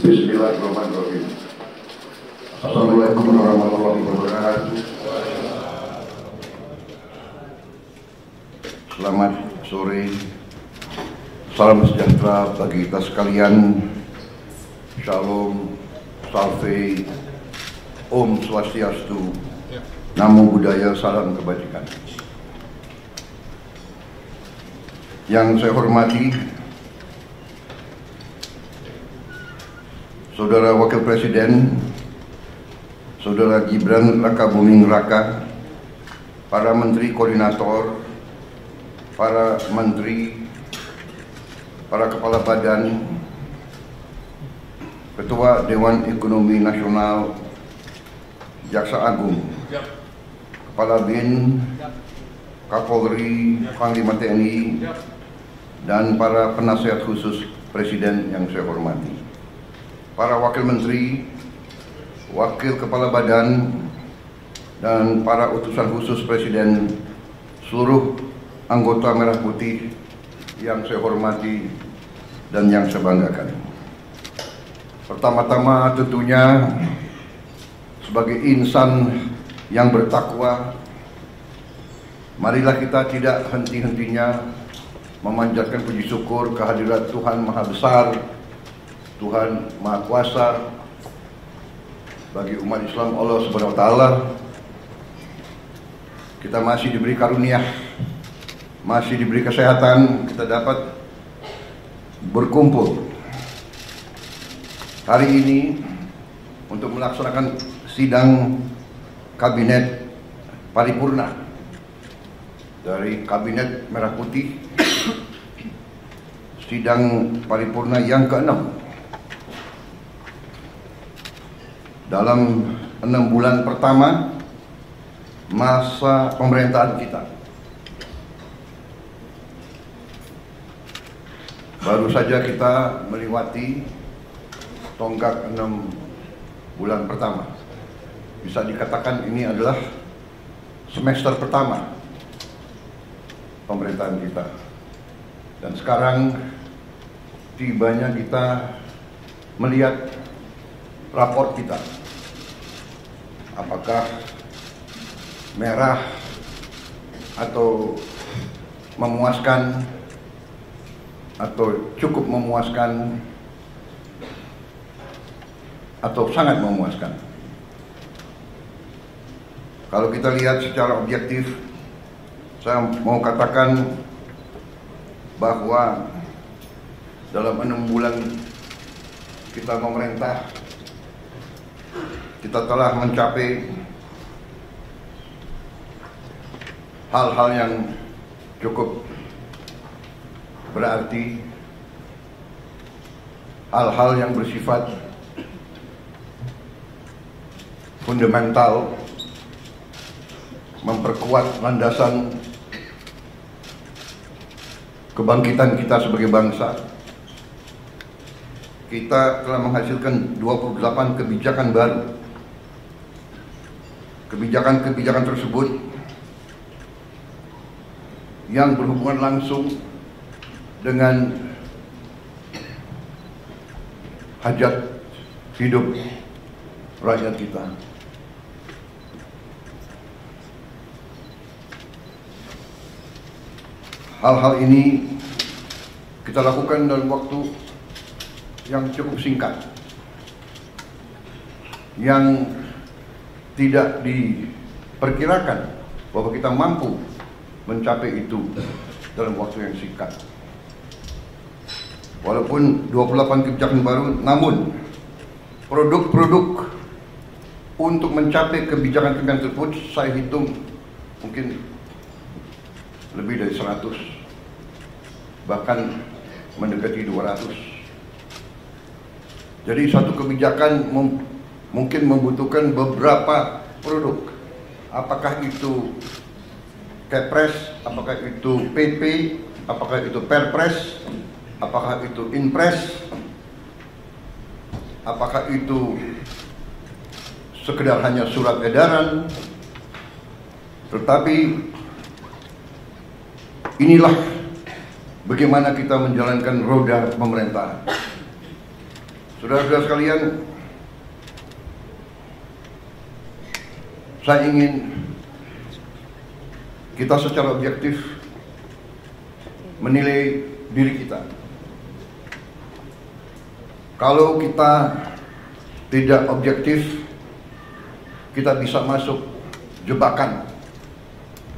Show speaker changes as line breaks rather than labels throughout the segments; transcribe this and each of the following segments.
Bismillahirrahmanirrahim. Assalamualaikum warahmatullahi wabarakatuh. Selamat sore, salam sejahtera bagi kita sekalian. Shalom, salve, Om Swastiastu, Namo Buddhaya, salam kebajikan. Yang saya hormati Saudara Wakil Presiden, Saudara Gibran Rakabuming Raka, para Menteri Koordinator, para Menteri, para Kepala Badan, Ketua Dewan Ekonomi Nasional, Jaksa Agung, Kepala BIN, Kapolri, Panglima TNI, dan para penasihat khusus Presiden yang saya hormati. Para Wakil Menteri, Wakil Kepala Badan, dan para utusan khusus Presiden, seluruh anggota Merah Putih yang saya hormati dan yang saya banggakan. Pertama-tama tentunya sebagai insan yang bertakwa, marilah kita tidak henti-hentinya memanjatkan puji syukur kehadirat Tuhan Maha Besar, Tuhan Maha Kuasa. Bagi umat Islam, Allah Subhanahu wa Ta'ala, kita masih diberi karunia, masih diberi kesehatan, kita dapat berkumpul hari ini untuk melaksanakan sidang kabinet paripurna dari Kabinet Merah Putih, sidang paripurna yang ke-6 dalam 6 bulan pertama masa pemerintahan kita. Baru saja kita melewati tonggak 6 bulan pertama. Bisa dikatakan ini adalah semester pertama pemerintahan kita. Dan sekarang tibanya kita melihat rapor kita. Apakah merah atau memuaskan atau cukup memuaskan atau sangat memuaskan. Kalau kita lihat secara objektif, saya mau katakan bahwa dalam 6 bulan kita memerintah, kita telah mencapai hal-hal yang cukup berarti, hal-hal yang bersifat fundamental, memperkuat landasan kebangkitan kita sebagai bangsa. Kita telah menghasilkan 28 kebijakan baru. Kebijakan-kebijakan tersebut yang berhubungan langsung dengan hajat hidup rakyat kita. Hal-hal ini kita lakukan dalam waktu yang cukup singkat, yang tidak diperkirakan bahwa kita mampu mencapai itu dalam waktu yang singkat. Walaupun 28 kebijakan baru, namun produk-produk untuk mencapai kebijakan-kebijakan tersebut saya hitung mungkin lebih dari 100, bahkan mendekati 200. Jadi satu kebijakan mungkin membutuhkan beberapa produk. Apakah itu Kepres, apakah itu PP, apakah itu Perpres, apakah itu Inpres, apakah itu sekedar hanya surat edaran. Tetapi inilah bagaimana kita menjalankan roda pemerintahan. Saudara-saudara sekalian, saya ingin kita secara objektif menilai diri kita. Kalau kita tidak objektif, kita bisa masuk jebakan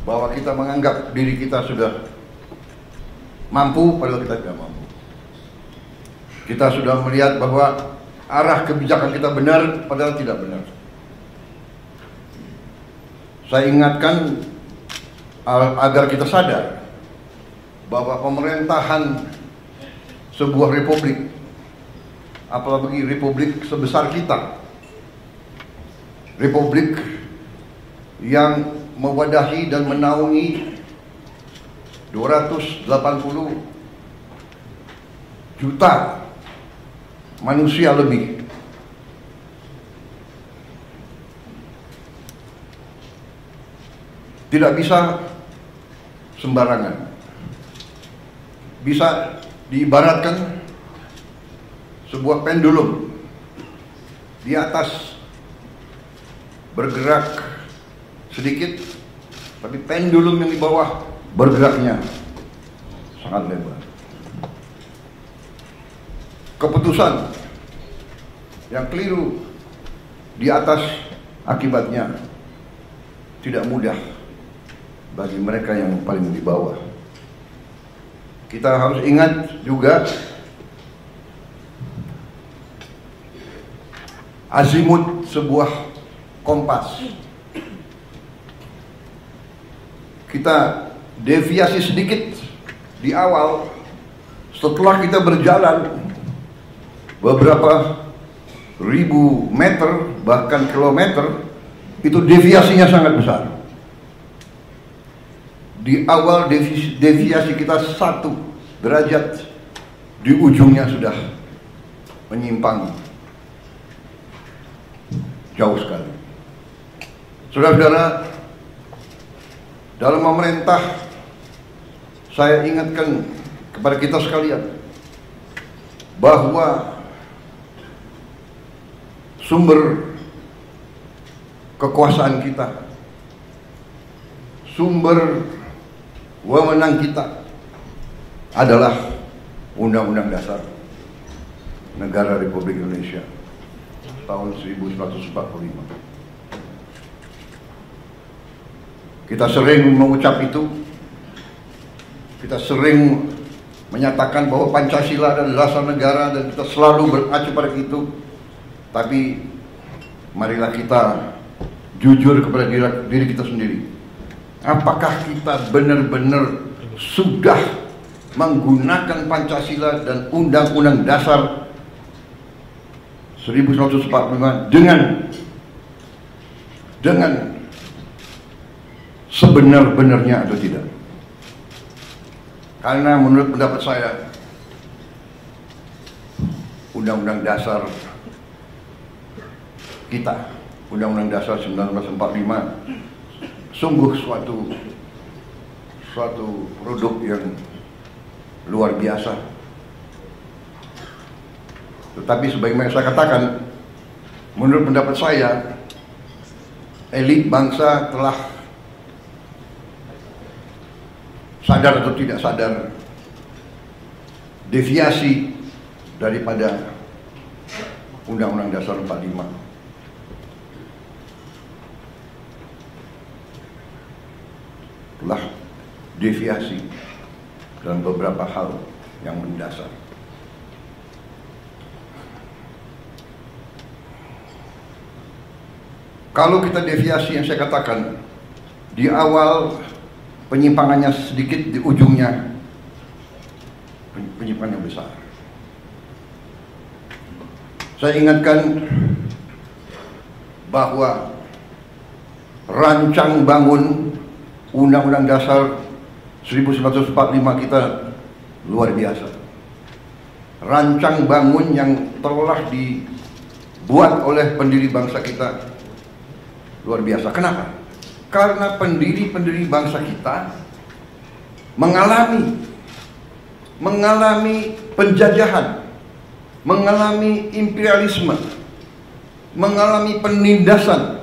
bahwa kita menganggap diri kita sudah mampu, padahal kita tidak mampu. Kita sudah melihat bahwa arah kebijakan kita benar, padahal tidak benar. Saya ingatkan agar kita sadar bahwa pemerintahan sebuah republik, apalagi republik sebesar kita, republik yang mewadahi dan menaungi 280 juta manusia lebih, tidak bisa sembarangan. Bisa diibaratkan sebuah pendulum di atas bergerak sedikit, tapi pendulum yang di bawah bergeraknya sangat lebar. Keputusan yang keliru di atas akibatnya tidak mudah bagi mereka yang paling di bawah. Kita harus ingat juga azimut sebuah kompas. Kita deviasi sedikit di awal, setelah kita berjalan beberapa ribu meter bahkan kilometer, itu deviasinya sangat besar. Di awal deviasi kita 1 derajat, di ujungnya sudah menyimpang jauh sekali. Saudara-saudara, dalam memerintah, saya ingatkan kepada kita sekalian bahwa sumber kekuasaan kita, sumber wewenang kita adalah Undang-Undang Dasar Negara Republik Indonesia tahun 1945. Kita sering mengucap itu, kita sering menyatakan bahwa Pancasila adalah dasar negara dan kita selalu berkacu pada itu. Tapi marilah kita jujur kepada diri kita sendiri. Apakah kita benar-benar sudah menggunakan Pancasila dan Undang-Undang Dasar 1945 dengan sebenar-benarnya atau tidak? Karena menurut pendapat saya, Undang-Undang Dasar kita, Undang-Undang Dasar 1945, sungguh suatu produk yang luar biasa. Tetapi sebagaimana saya katakan, menurut pendapat saya, elit bangsa telah sadar atau tidak sadar deviasi daripada Undang-Undang Dasar 45. Telah deviasi dalam beberapa hal yang mendasar. Kalau kita deviasi yang saya katakan, di awal penyimpangannya sedikit, di ujungnya penyimpangan yang besar. Saya ingatkan bahwa rancang bangun Undang-Undang Dasar 1945 kita luar biasa. Rancang bangun yang telah dibuat oleh pendiri bangsa kita luar biasa. Kenapa? Karena pendiri-pendiri bangsa kita mengalami penjajahan, mengalami imperialisme, mengalami penindasan,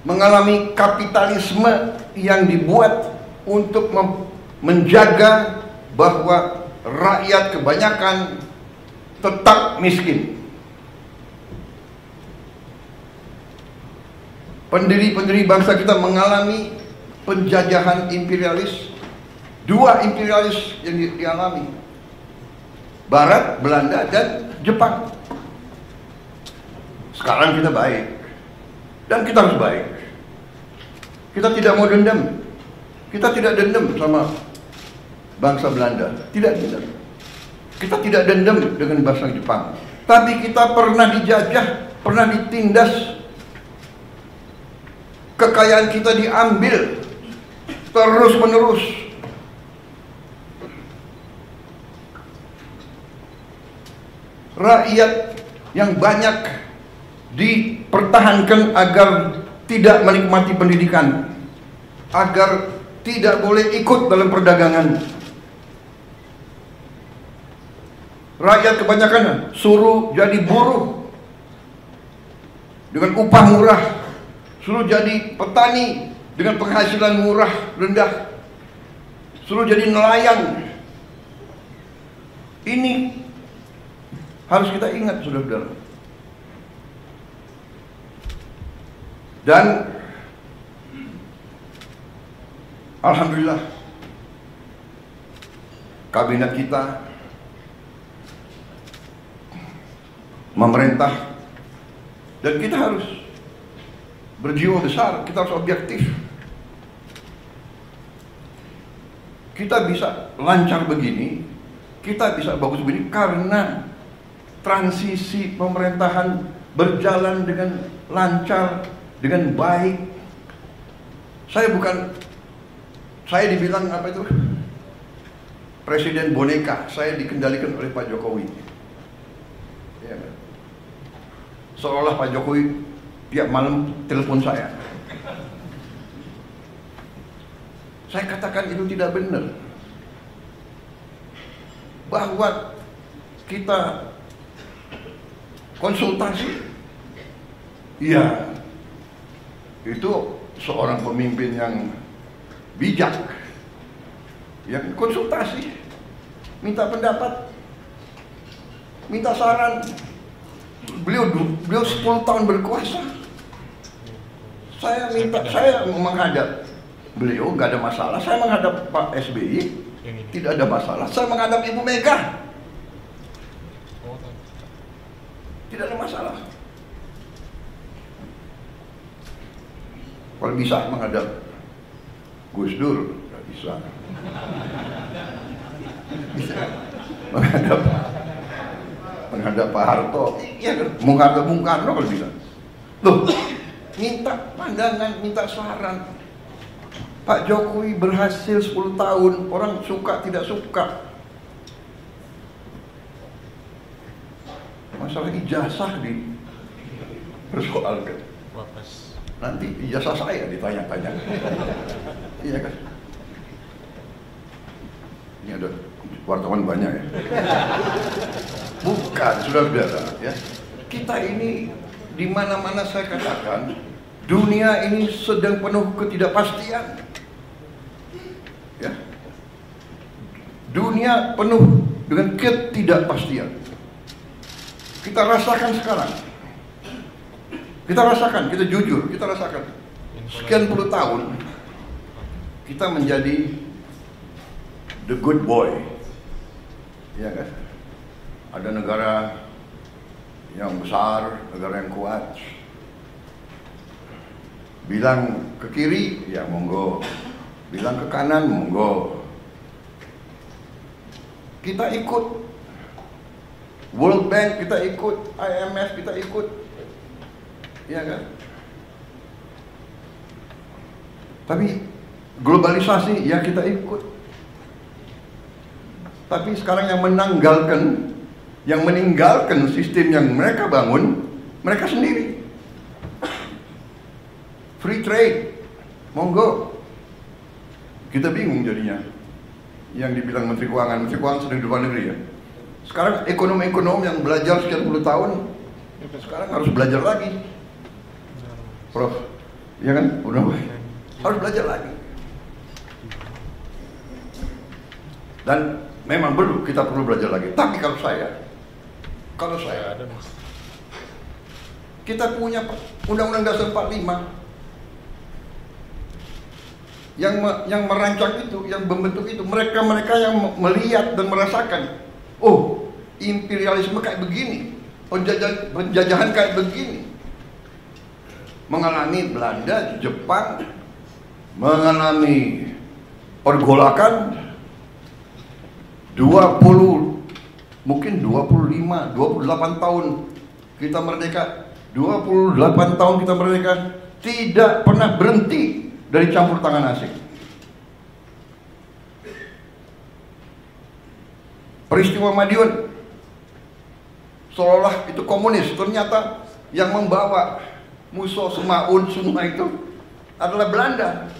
mengalami kapitalisme yang dibuat untuk menjaga bahwa rakyat kebanyakan tetap miskin. Pendiri-pendiri bangsa kita mengalami penjajahan imperialis. Dua imperialis yang dialami, Barat, Belanda, dan Jepang. Sekarang kita baik, dan kita harus baik. Kita tidak mau dendam. Kita tidak dendam sama bangsa Belanda, tidak dendam. Kita tidak dendam dengan bangsa Jepang. Tapi kita pernah dijajah, pernah ditindas. Kekayaan kita diambil terus menerus. Rakyat yang banyak dipertahankan agar tidak menikmati pendidikan, agar tidak boleh ikut dalam perdagangan. Rakyat kebanyakan suruh jadi buruh dengan upah murah, suruh jadi petani dengan penghasilan murah rendah, suruh jadi nelayan. Ini harus kita ingat, saudara-saudara. Dan alhamdulillah kabinet kita, memerintah, dan kita harus berjiwa besar, kita harus objektif. Kita bisa lancar begini, kita bisa bagus begini karena transisi pemerintahan berjalan dengan lancar, dengan baik. Saya dibilang apa itu? Presiden boneka, saya dikendalikan oleh Pak Jokowi. Ya, seolah Pak Jokowi tiap malam telepon saya. Saya katakan itu tidak benar. Bahwa kita konsultasi, iya, itu seorang pemimpin yang bijak, yang konsultasi, minta pendapat, minta saran. Beliau 10 tahun berkuasa. Saya menghadap beliau nggak ada masalah. Saya menghadap Pak SBY tidak ada masalah. Saya menghadap Ibu Mega tidak ada masalah. Kalau bisa menghadap Gus Dur, nggak bisa. Bisa menghadap Pak Harto, iya kan? Menghadap Bung Karno kalau bisa. Loh, minta pandangan, minta saran. Pak Jokowi berhasil 10 tahun, orang suka tidak suka. Masalah ijazah dipersoalkan. Nanti ijazah saya ditanya-tanya. Iya kan? Ini ada wartawan banyak ya. Bukan, saudara-saudara ya. Kita ini di mana-mana saya katakan, dunia ini sedang penuh ketidakpastian. Ya. Dunia penuh dengan ketidakpastian. Kita rasakan sekarang. Kita rasakan, kita jujur, kita rasakan. Sekian puluh tahun kita menjadi the good boy. Ya kan? Ada negara yang besar, negara yang kuat. Bilang ke kiri, ya monggo. Bilang ke kanan, monggo. Kita ikut World Bank, kita ikut IMF, kita ikut. Ya kan? Tapi globalisasi, ya kita ikut. Tapi sekarang yang meninggalkan sistem yang mereka bangun, mereka sendiri. Free trade, monggo. Kita bingung jadinya. Yang dibilang Menteri Keuangan sudah di luar negeri ya. Sekarang ekonom-ekonom yang belajar sekian puluh tahun, sekarang harus belajar lagi. Prof, ya kan? Udah, harus belajar lagi. Dan memang kita perlu belajar lagi. Tapi kalau saya, kita punya Undang-Undang Dasar 45 yang merancang itu, yang membentuk itu, mereka yang melihat dan merasakan, oh, imperialisme kayak begini, penjajahan kayak begini. Mengalami Belanda, Jepang, mengalami pergolakan 28 tahun kita merdeka, 28 tahun kita merdeka, tidak pernah berhenti dari campur tangan asing. Peristiwa Madiun seolah itu komunis, ternyata yang membawa Musso, Semaun semua itu adalah Belanda.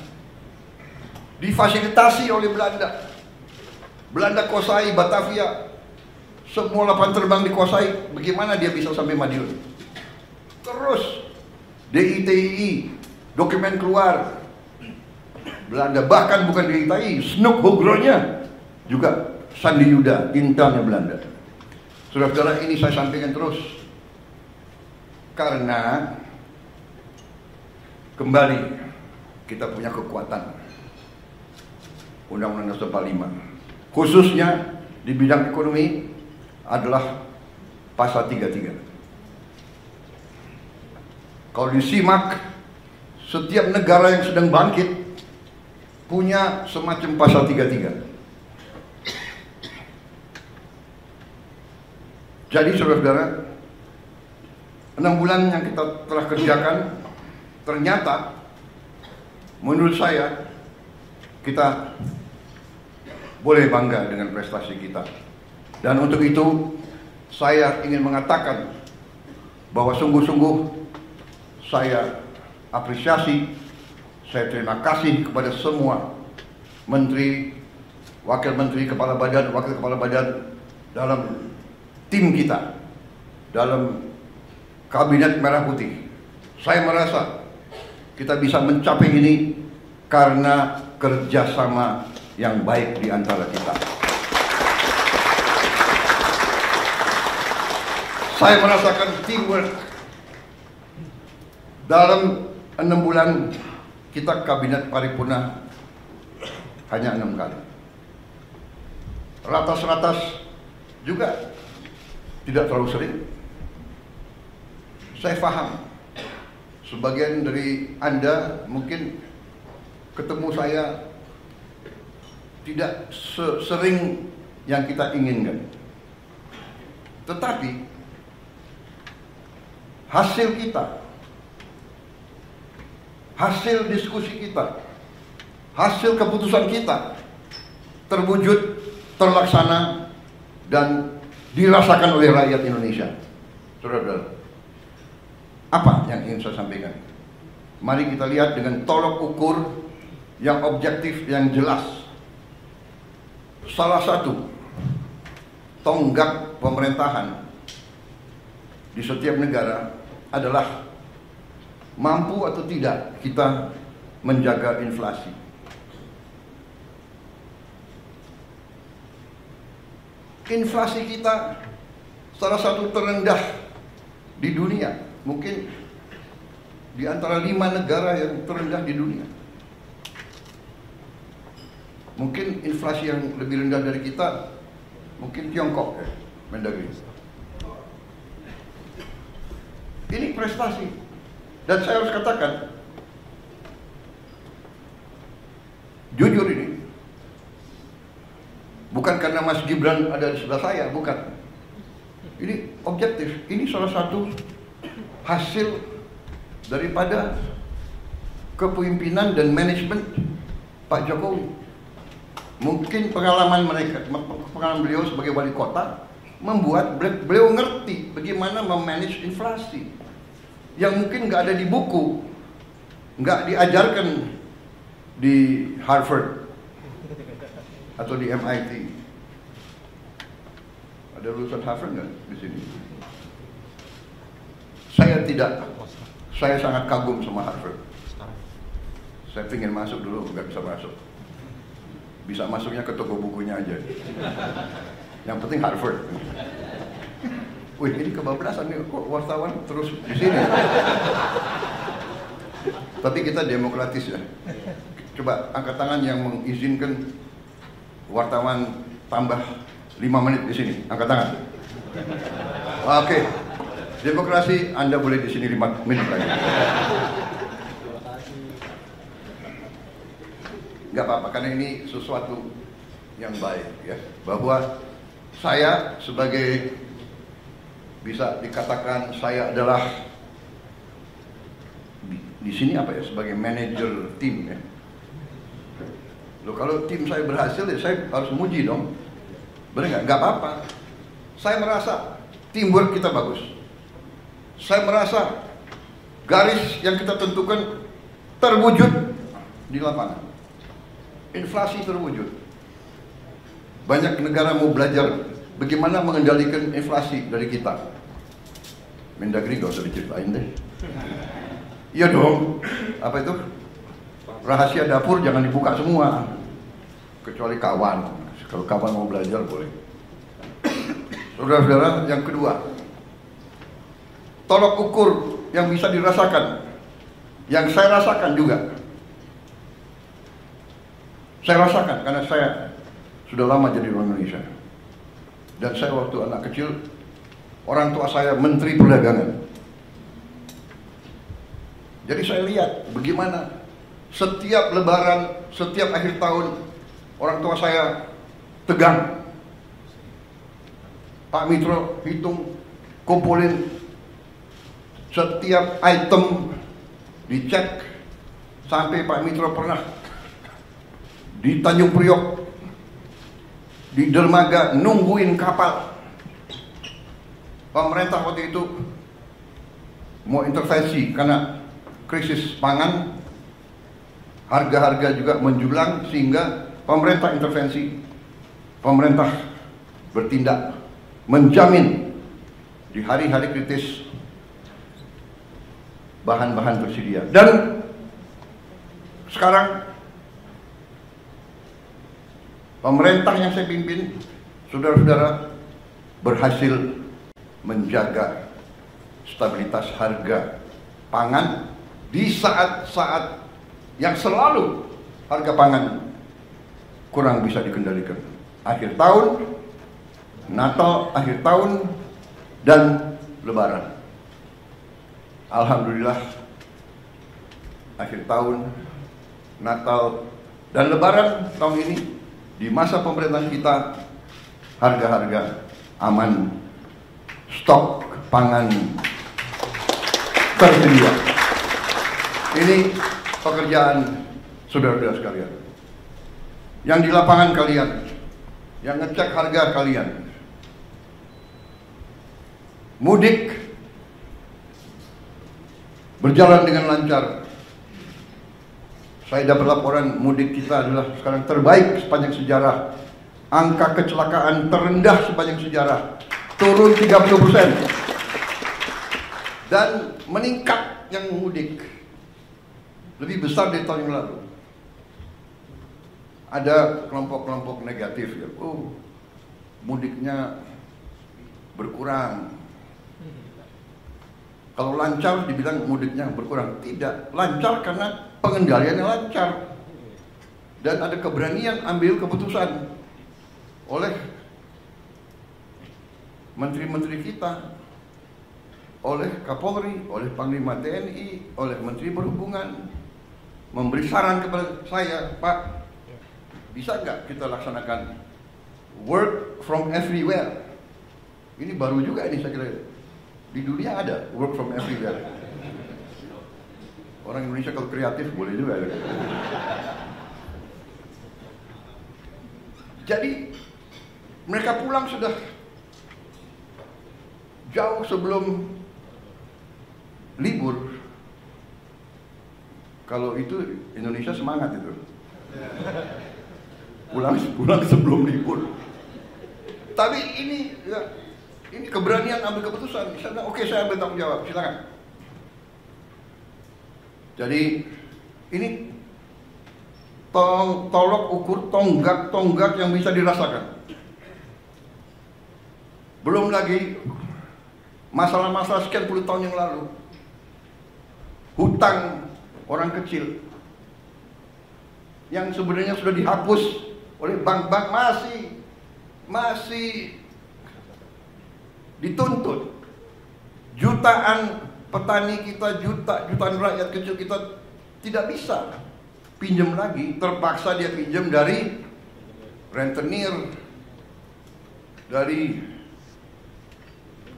Difasilitasi oleh Belanda. Belanda kuasai Batavia, semua lapangan terbang dikuasai. Bagaimana dia bisa sampai Madiun? Terus DITI, dokumen keluar Belanda, bahkan bukan DITI, Snoek Hogronya juga Sandi Yuda, intelnya Belanda. Saudara-saudara, ini saya sampaikan terus karena kembali kita punya kekuatan Undang-Undang Dasar 45, khususnya di bidang ekonomi adalah pasal 33. Kalau disimak, setiap negara yang sedang bangkit punya semacam pasal 33. Jadi saudara-saudara, 6 bulan yang kita telah kerjakan, ternyata menurut saya kita boleh bangga dengan prestasi kita. Dan untuk itu saya ingin mengatakan bahwa sungguh-sungguh saya apresiasi, saya terima kasih kepada semua menteri, wakil menteri, kepala badan, wakil kepala badan dalam tim kita, dalam kabinet merah putih. Saya merasa kita bisa mencapai ini karena kerjasama yang baik di antara kita. Saya merasakan teamwork. Dalam 6 bulan kita kabinet paripurna hanya 6 kali. Ratas-ratas juga tidak terlalu sering. Saya paham sebagian dari Anda mungkin ketemu saya tidak sering yang kita inginkan. Tetapi hasil kita, hasil diskusi kita, hasil keputusan kita terwujud, terlaksana, dan dirasakan oleh rakyat Indonesia. Saudara-saudara, apa yang ingin saya sampaikan? Mari kita lihat dengan tolok ukur yang objektif, yang jelas. Salah satu tonggak pemerintahan di setiap negara adalah mampu atau tidak kita menjaga inflasi. Inflasi kita salah satu terendah di dunia, mungkin di antara 5 negara yang terendah di dunia. Mungkin inflasi yang lebih rendah dari kita, mungkin Tiongkok, Mendagri. Ini prestasi, dan saya harus katakan, jujur ini, bukan karena Mas Gibran ada di sebelah saya, bukan. Ini objektif, ini salah satu hasil daripada kepemimpinan dan manajemen Pak Jokowi. Mungkin pengalaman beliau sebagai wali kota membuat beliau ngerti bagaimana memanage inflasi yang mungkin nggak ada di buku, nggak diajarkan di Harvard atau di MIT Ada lulusan Harvard nggak di sini? Saya sangat kagum sama Harvard. Saya ingin masuk dulu, nggak bisa masuk. Bisa masuknya ke toko bukunya aja. Yang penting Harvard. Wih, ini kebablasan nih, kok wartawan terus di sini. Tapi kita demokratis ya. Coba angkat tangan yang mengizinkan wartawan tambah 5 menit di sini. Angkat tangan. Oke. Demokrasi, Anda boleh di sini 5 menit lagi. Nggak apa-apa, karena ini sesuatu yang baik ya. Bahwa saya sebagai, bisa dikatakan saya adalah di sini apa ya, sebagai manajer tim ya. Loh, kalau tim saya berhasil ya saya harus muji dong. Benar nggak? Nggak apa-apa. Saya merasa teamwork kita bagus. Saya merasa garis yang kita tentukan terwujud di lapangan. Inflasi terwujud. Banyak negara mau belajar bagaimana mengendalikan inflasi dari kita. Mendagri gak usah diceritain deh. Iya dong. Apa itu? Rahasia dapur jangan dibuka semua. Kecuali kawan. Kalau kawan mau belajar boleh. Saudara-saudara, yang kedua, tolok ukur yang bisa dirasakan, yang saya rasakan juga. Saya rasakan karena saya sudah lama jadi orang Indonesia. Dan saya waktu anak kecil, orang tua saya Menteri Perdagangan. Jadi saya lihat bagaimana setiap lebaran, setiap akhir tahun, orang tua saya tegang. Pak Mitro hitung, kumpulin setiap item, dicek. Sampai Pak Mitro pernah di Tanjung Priok, di dermaga nungguin kapal. Pemerintah waktu itu mau intervensi karena krisis pangan, harga-harga juga menjulang, sehingga pemerintah intervensi. Pemerintah bertindak menjamin di hari-hari kritis bahan-bahan tersedia. Dan sekarang pemerintah yang saya pimpin, saudara-saudara, berhasil menjaga stabilitas harga pangan di saat-saat yang selalu harga pangan kurang bisa dikendalikan. Akhir tahun, Natal, akhir tahun, dan Lebaran. Alhamdulillah, akhir tahun, Natal, dan Lebaran tahun ini, di masa pemerintahan kita, harga-harga aman, stok pangan tersedia. Ini pekerjaan saudara-saudara sekalian. Yang di lapangan kalian, yang ngecek harga kalian. Mudik berjalan dengan lancar. Saya dapat laporan mudik kita adalah sekarang terbaik sepanjang sejarah. Angka kecelakaan terendah sepanjang sejarah, turun 30%. Dan meningkat yang mudik lebih besar dari tahun yang lalu. Ada kelompok-kelompok negatif ya, mudiknya berkurang. Kalau lancar dibilang mudiknya berkurang, tidak. Lancar karena pengendaliannya lancar. Dan ada keberanian ambil keputusan oleh menteri-menteri kita, oleh Kapolri, oleh Panglima TNI, oleh Menteri Perhubungan, memberi saran kepada saya, Pak, bisa nggak kita laksanakan work from everywhere? Ini baru juga ini saya kira. Di dunia ada work from everywhere. Orang Indonesia kalau kreatif boleh juga. Jadi mereka pulang sudah jauh sebelum libur. Kalau itu Indonesia semangat itu. Pulang sebelum libur. Tapi ini ya, ini keberanian ambil keputusan. Saya bilang, oke, saya ambil tanggung jawab, silakan. Jadi ini tolok ukur tonggak yang bisa dirasakan. Belum lagi masalah-masalah sekian puluh tahun yang lalu, hutang orang kecil yang sebenarnya sudah dihapus oleh bank-bank masih dituntut. Jutaan petani kita, jutaan rakyat kecil kita tidak bisa pinjam lagi, terpaksa dia pinjam dari rentenir, dari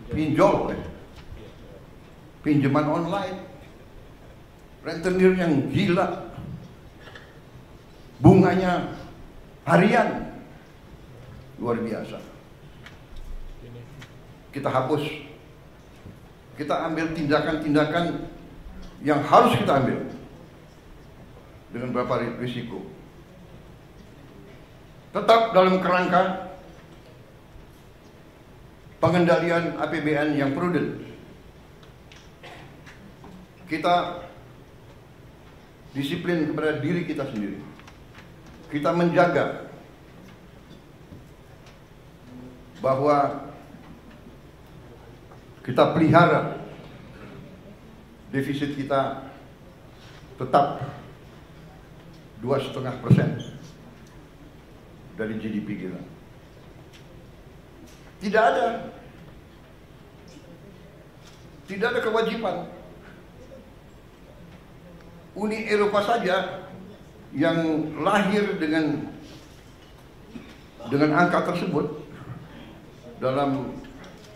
pinjol, pinjaman online, rentenir yang gila, bunganya harian, luar biasa. Kita hapus, kita ambil tindakan-tindakan yang harus kita ambil dengan beberapa risiko. Tetap dalam kerangka pengendalian APBN yang prudent. Kita disiplin kepada diri kita sendiri. Kita menjaga bahwa kita pelihara defisit kita tetap 2,5% dari GDP kita. Tidak ada kewajiban. Uni Eropa saja yang lahir dengan angka tersebut dalam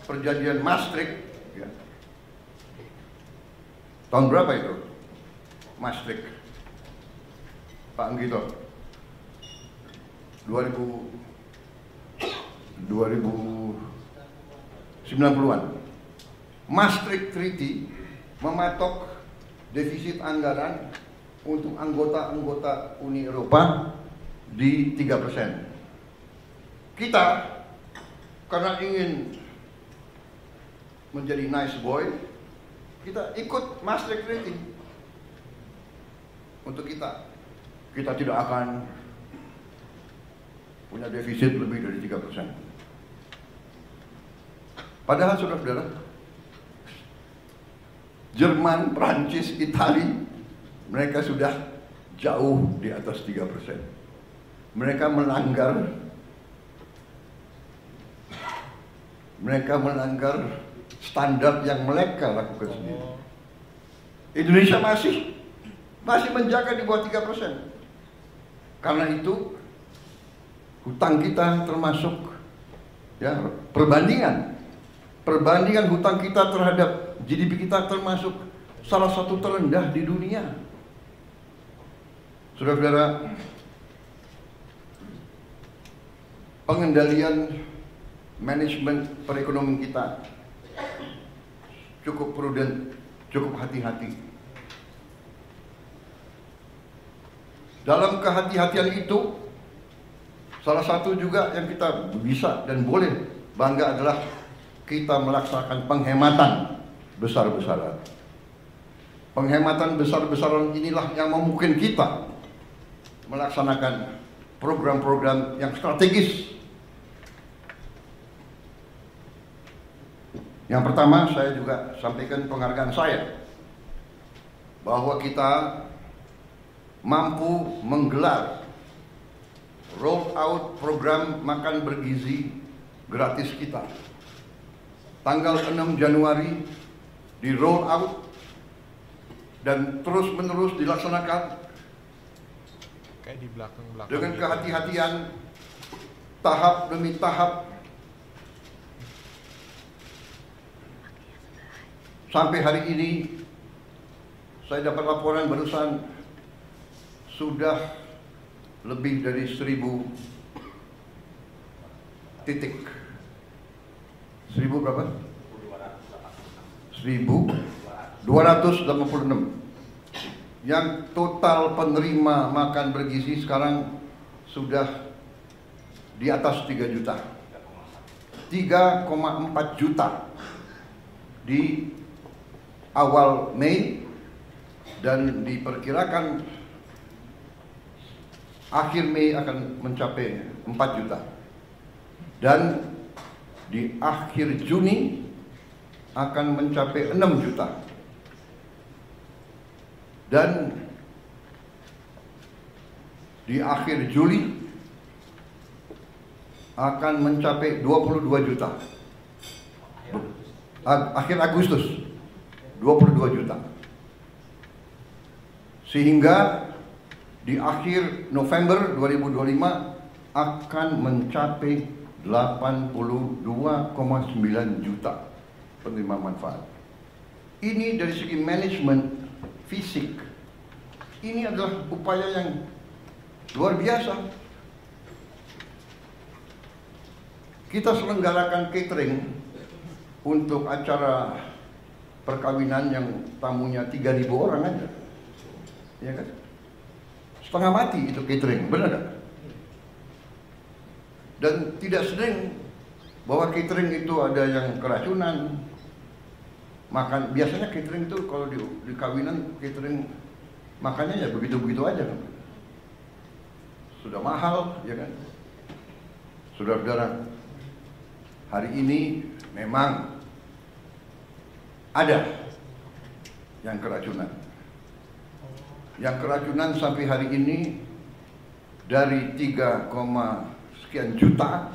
perjanjian Maastricht, ya. Tahun berapa itu? Maastricht, Pak Anggito? 2090-an. Maastricht Treaty mematok defisit anggaran untuk anggota-anggota Uni Eropa di 3%. Kita karena ingin menjadi nice boy, kita ikut Maastricht Treaty. Untuk kita tidak akan punya defisit lebih dari 3%. Padahal saudara-saudara, Jerman, Prancis, Itali, mereka sudah jauh di atas 3%. Mereka melanggar standar yang mereka lakukan sendiri. Indonesia masih menjaga di bawah 3%. Karena itu hutang kita termasuk, ya, perbandingan hutang kita terhadap GDP kita termasuk salah satu terendah di dunia. Saudara-saudara, pengendalian manajemen perekonomian kita cukup prudent, cukup hati-hati. Dalam kehati-hatian itu, salah satu juga yang kita bisa dan boleh bangga adalah kita melaksanakan penghematan besar-besaran. Penghematan besar-besaran inilah yang memungkinkan kita melaksanakan program-program yang strategis. Yang pertama, saya juga sampaikan penghargaan saya bahwa kita mampu menggelar roll out program makan bergizi gratis kita. Tanggal 6 Januari di roll out dan terus-menerus dilaksanakan
kayak di belakang-belakang
dengan kehati-hatian, tahap demi tahap. Sampai hari ini saya dapat laporan barusan sudah lebih dari 1.000 titik. 1.000 berapa? 1.286. Yang total penerima makan bergizi sekarang sudah di atas 3 juta. 3,4 juta di awal Mei dan diperkirakan akhir Mei akan mencapai 4 juta. Dan di akhir Juni akan mencapai 6 juta. Dan di akhir Juli akan mencapai 22 juta. Akhir Agustus 22 juta. Sehingga di akhir November 2025 akan mencapai 82,9 juta penerima manfaat. Ini dari segi manajemen fisik. Ini adalah upaya yang luar biasa. Kita selenggarakan catering untuk acara perkawinan yang tamunya 3.000 orang aja, ya kan? Setengah mati itu catering, benar gak? Dan tidak sering bahwa catering itu ada yang keracunan. Makan biasanya catering itu kalau di kawinan catering makannya ya begitu-begitu aja kan. Sudah mahal, ya kan? Saudara-saudara, hari ini memang ada yang keracunan. Yang keracunan sampai hari ini dari 3, sekian juta,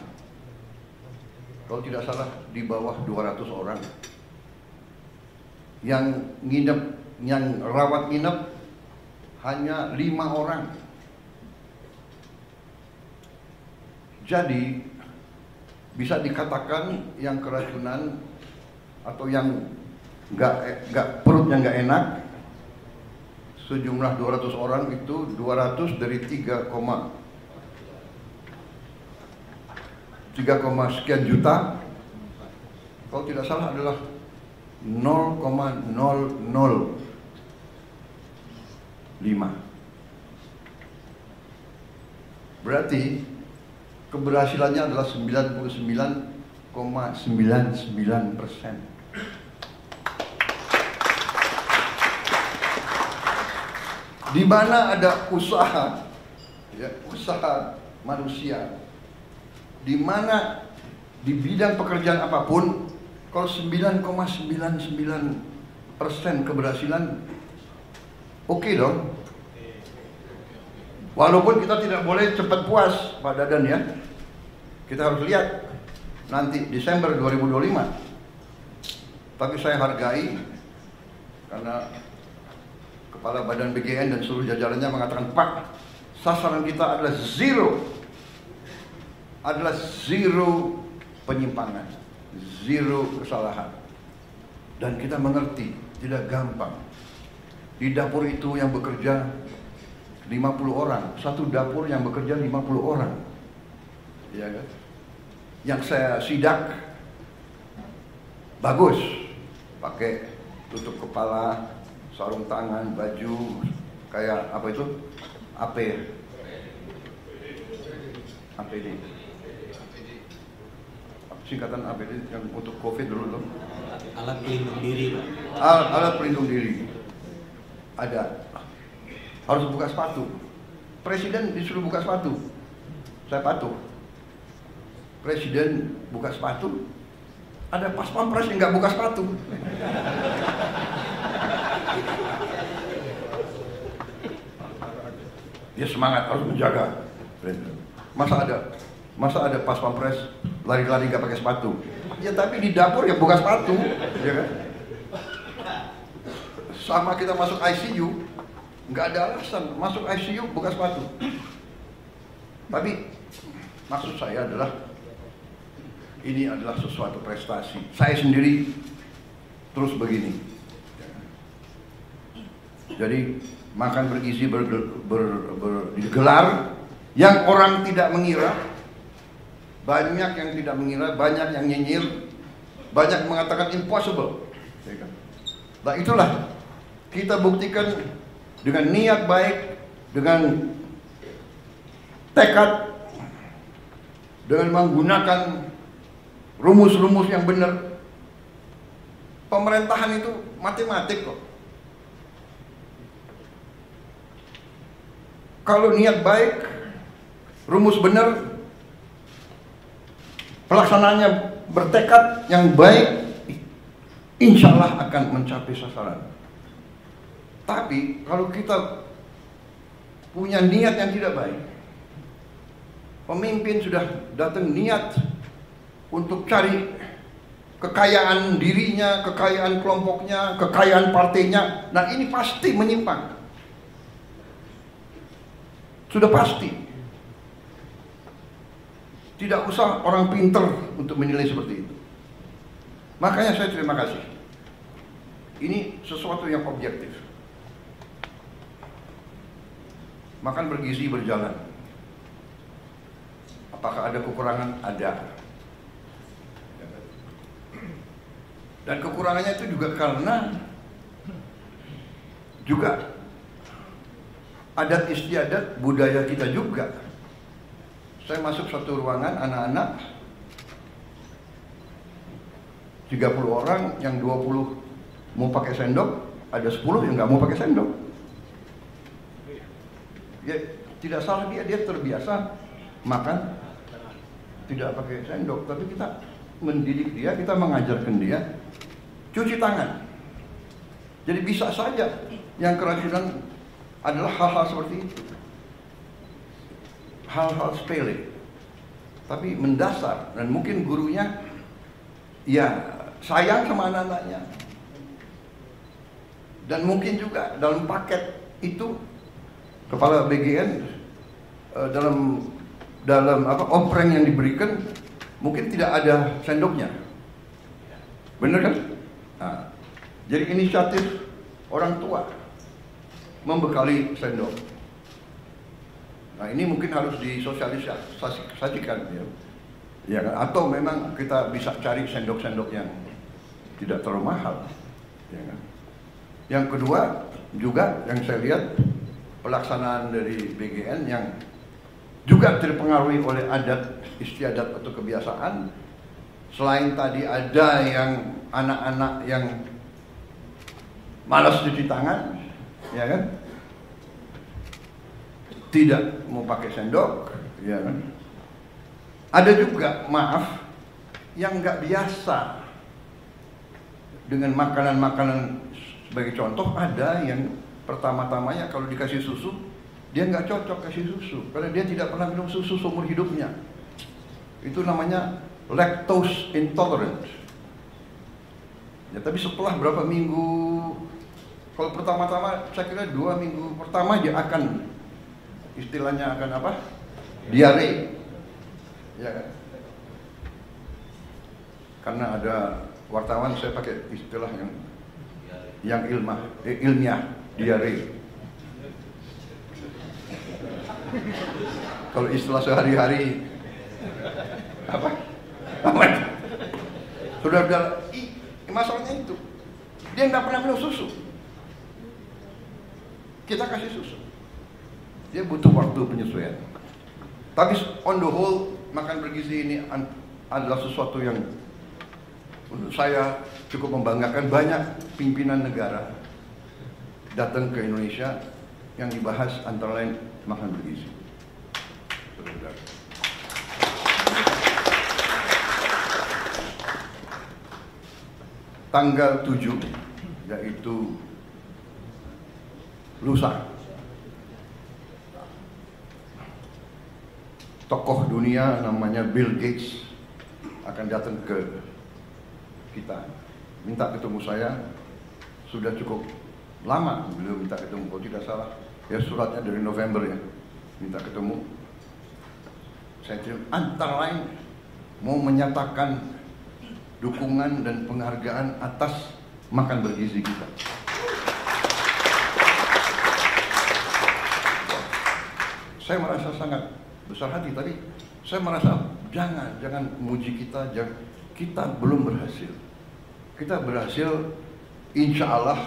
kalau tidak salah di bawah 200 orang. Yang nginep, yang rawat nginep hanya 5 orang. Jadi bisa dikatakan yang keracunan atau yang nggak perutnya nggak enak sejumlah 200 orang itu 200 dari 3, sekian juta, kalau tidak salah adalah 0,005. Berarti keberhasilannya adalah 99,99%. Di mana ada usaha, ya, usaha manusia, di mana di bidang pekerjaan apapun, kalau 9,99% keberhasilan, oke dong. Walaupun kita tidak boleh cepat puas, Pak Dadan ya. Kita harus lihat nanti Desember 2025. Tapi saya hargai karena Kepala Badan BGN dan seluruh jajarannya mengatakan, Pak, sasaran kita adalah zero penyimpangan, zero kesalahan. Dan kita mengerti, tidak gampang. Di dapur itu yang bekerja 50 orang, satu dapur yang bekerja 50 orang, ya kan? Yang saya sidak bagus, pakai tutup kepala, sarung tangan, baju kayak apa itu? APD. Singkatan APD yang untuk COVID dulu loh.
Alat pelindung diri, Pak.
Alat pelindung diri. Ada. Harus buka sepatu. Presiden disuruh buka sepatu. Saya patuh. Presiden buka sepatu. Ada pas pampres yang nggak buka sepatu. Dia semangat harus menjaga. Masa ada pas pampres lari-lari nggak pakai sepatu? Ya tapi di dapur ya buka sepatu, ya kan? Sama kita masuk ICU, nggak ada alasan masuk ICU buka sepatu. Tapi maksud saya adalah ini adalah sesuatu prestasi. Saya sendiri terus begini. Jadi makan bergizi digelar yang orang tidak mengira, banyak yang tidak mengira, banyak yang nyinyir, banyak mengatakan impossible. Nah itulah kita buktikan dengan niat baik, dengan tekad, dengan menggunakan rumus-rumus yang benar. Pemerintahan itu matematik kok. Kalau niat baik, rumus benar, pelaksananya bertekad yang baik, insya Allah akan mencapai sasaran. Tapi kalau kita punya niat yang tidak baik, pemimpin sudah datang niat untuk cari kekayaan dirinya, kekayaan kelompoknya, kekayaan partainya, nah ini pasti menyimpang. Sudah pasti. Tidak usah orang pinter untuk menilai seperti itu. Makanya saya terima kasih. Ini sesuatu yang objektif. Makan bergizi berjalan. Apakah ada kekurangan? Ada. Dan kekurangannya itu juga karena juga adat istiadat budaya kita juga. Saya masuk satu ruangan anak-anak 30 orang, yang 20 mau pakai sendok, ada 10 yang nggak mau pakai sendok. Ya, tidak salah dia terbiasa makan tidak pakai sendok, tapi kita mendidik dia, kita mengajarkan dia cuci tangan. Jadi bisa saja yang keracunan adalah hal-hal seperti itu, hal-hal sepele, tapi mendasar, dan mungkin gurunya ya sayang sama anak-anaknya, dan mungkin juga dalam paket itu kepala BGN dalam ompreng yang diberikan mungkin tidak ada sendoknya, benar kan? Nah, jadi inisiatif orang tua membekali sendok. Nah ini mungkin harus disosialisasikan, ya kan? Atau memang kita bisa cari sendok-sendok yang tidak terlalu mahal, ya kan? Yang kedua juga yang saya lihat pelaksanaan dari BGN yang juga terpengaruhi oleh adat istiadat atau kebiasaan. Selain tadi ada yang anak-anak yang malas cuci tangan, ya kan, tidak mau pakai sendok, ya kan. Ada juga, maaf, yang nggak biasa dengan makanan-makanan. Sebagai contoh, ada yang pertama-tamanya kalau dikasih susu, dia nggak cocok kasih susu karena dia tidak pernah minum susu seumur hidupnya. Itu namanya lactose intolerant. Ya, tapi setelah berapa minggu, kalau pertama-tama saya kira 2 minggu pertama dia akan, istilahnya akan apa? Diare. Ya kan? Karena ada wartawan, saya pakai istilah yang ilmiah, diare. Kalau istilah sehari-hari apa? Saudara, masalahnya itu dia nggak pernah minum susu. Kita kasih susu, dia butuh waktu penyesuaian. Tapi on the whole, makan bergizi ini adalah sesuatu yang menurut saya cukup membanggakan. Banyak pimpinan negara datang ke Indonesia yang dibahas antara lain makan bergizi. Tanggal 7, yaitu lusa, tokoh dunia namanya Bill Gates akan datang ke kita, minta ketemu saya. Sudah cukup lama beliau minta ketemu, kalau tidak salah ya suratnya dari November ya, minta ketemu. Saya terima, antara lain mau menyatakan dukungan dan penghargaan atas makan bergizi kita. Saya merasa sangat besar hati, tapi saya merasa jangan muji kita, kita belum berhasil. Kita berhasil insya Allah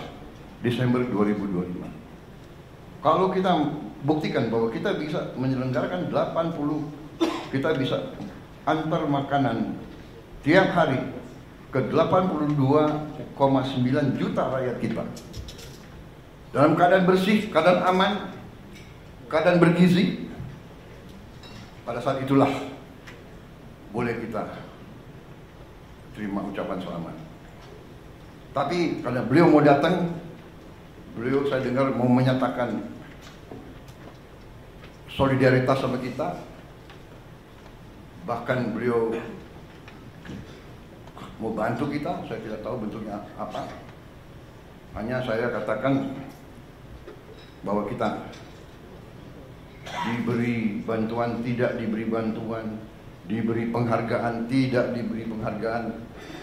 Desember 2025. Kalau kita buktikan bahwa kita bisa menyelenggarakan 80, kita bisa antar makanan tiap hari ke 82,9 juta rakyat kita dalam keadaan bersih, keadaan aman, keadaan bergizi. Pada saat itulah boleh kita terima ucapan selamat. Tapi karena beliau mau datang, beliau saya dengar mau menyatakan solidaritas sama kita. Bahkan beliau mau bantu kita, saya tidak tahu bentuknya apa. Hanya saya katakan bahwa kita diberi bantuan, tidak diberi bantuan, diberi penghargaan, tidak diberi penghargaan,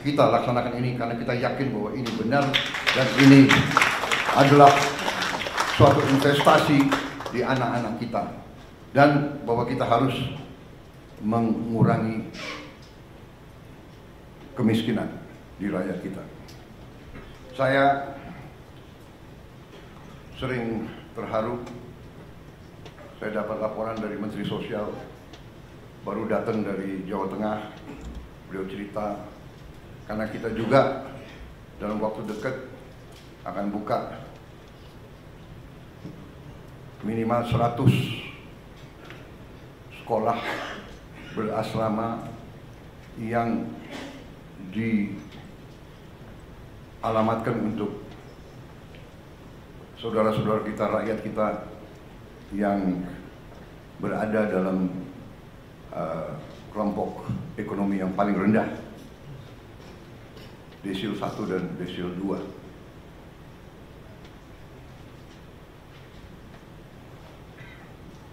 kita laksanakan ini karena kita yakin bahwa ini benar dan ini adalah suatu investasi di anak-anak kita, dan bahwa kita harus mengurangi kemiskinan di rakyat kita. Saya sering terharu. Saya dapat laporan dari Menteri Sosial, baru datang dari Jawa Tengah. Beliau cerita, karena kita juga dalam waktu dekat akan buka minimal 100 sekolah berasrama yang dialamatkan untuk saudara-saudara kita, rakyat kita yang berada dalam kelompok ekonomi yang paling rendah, desil 1 dan desil 2.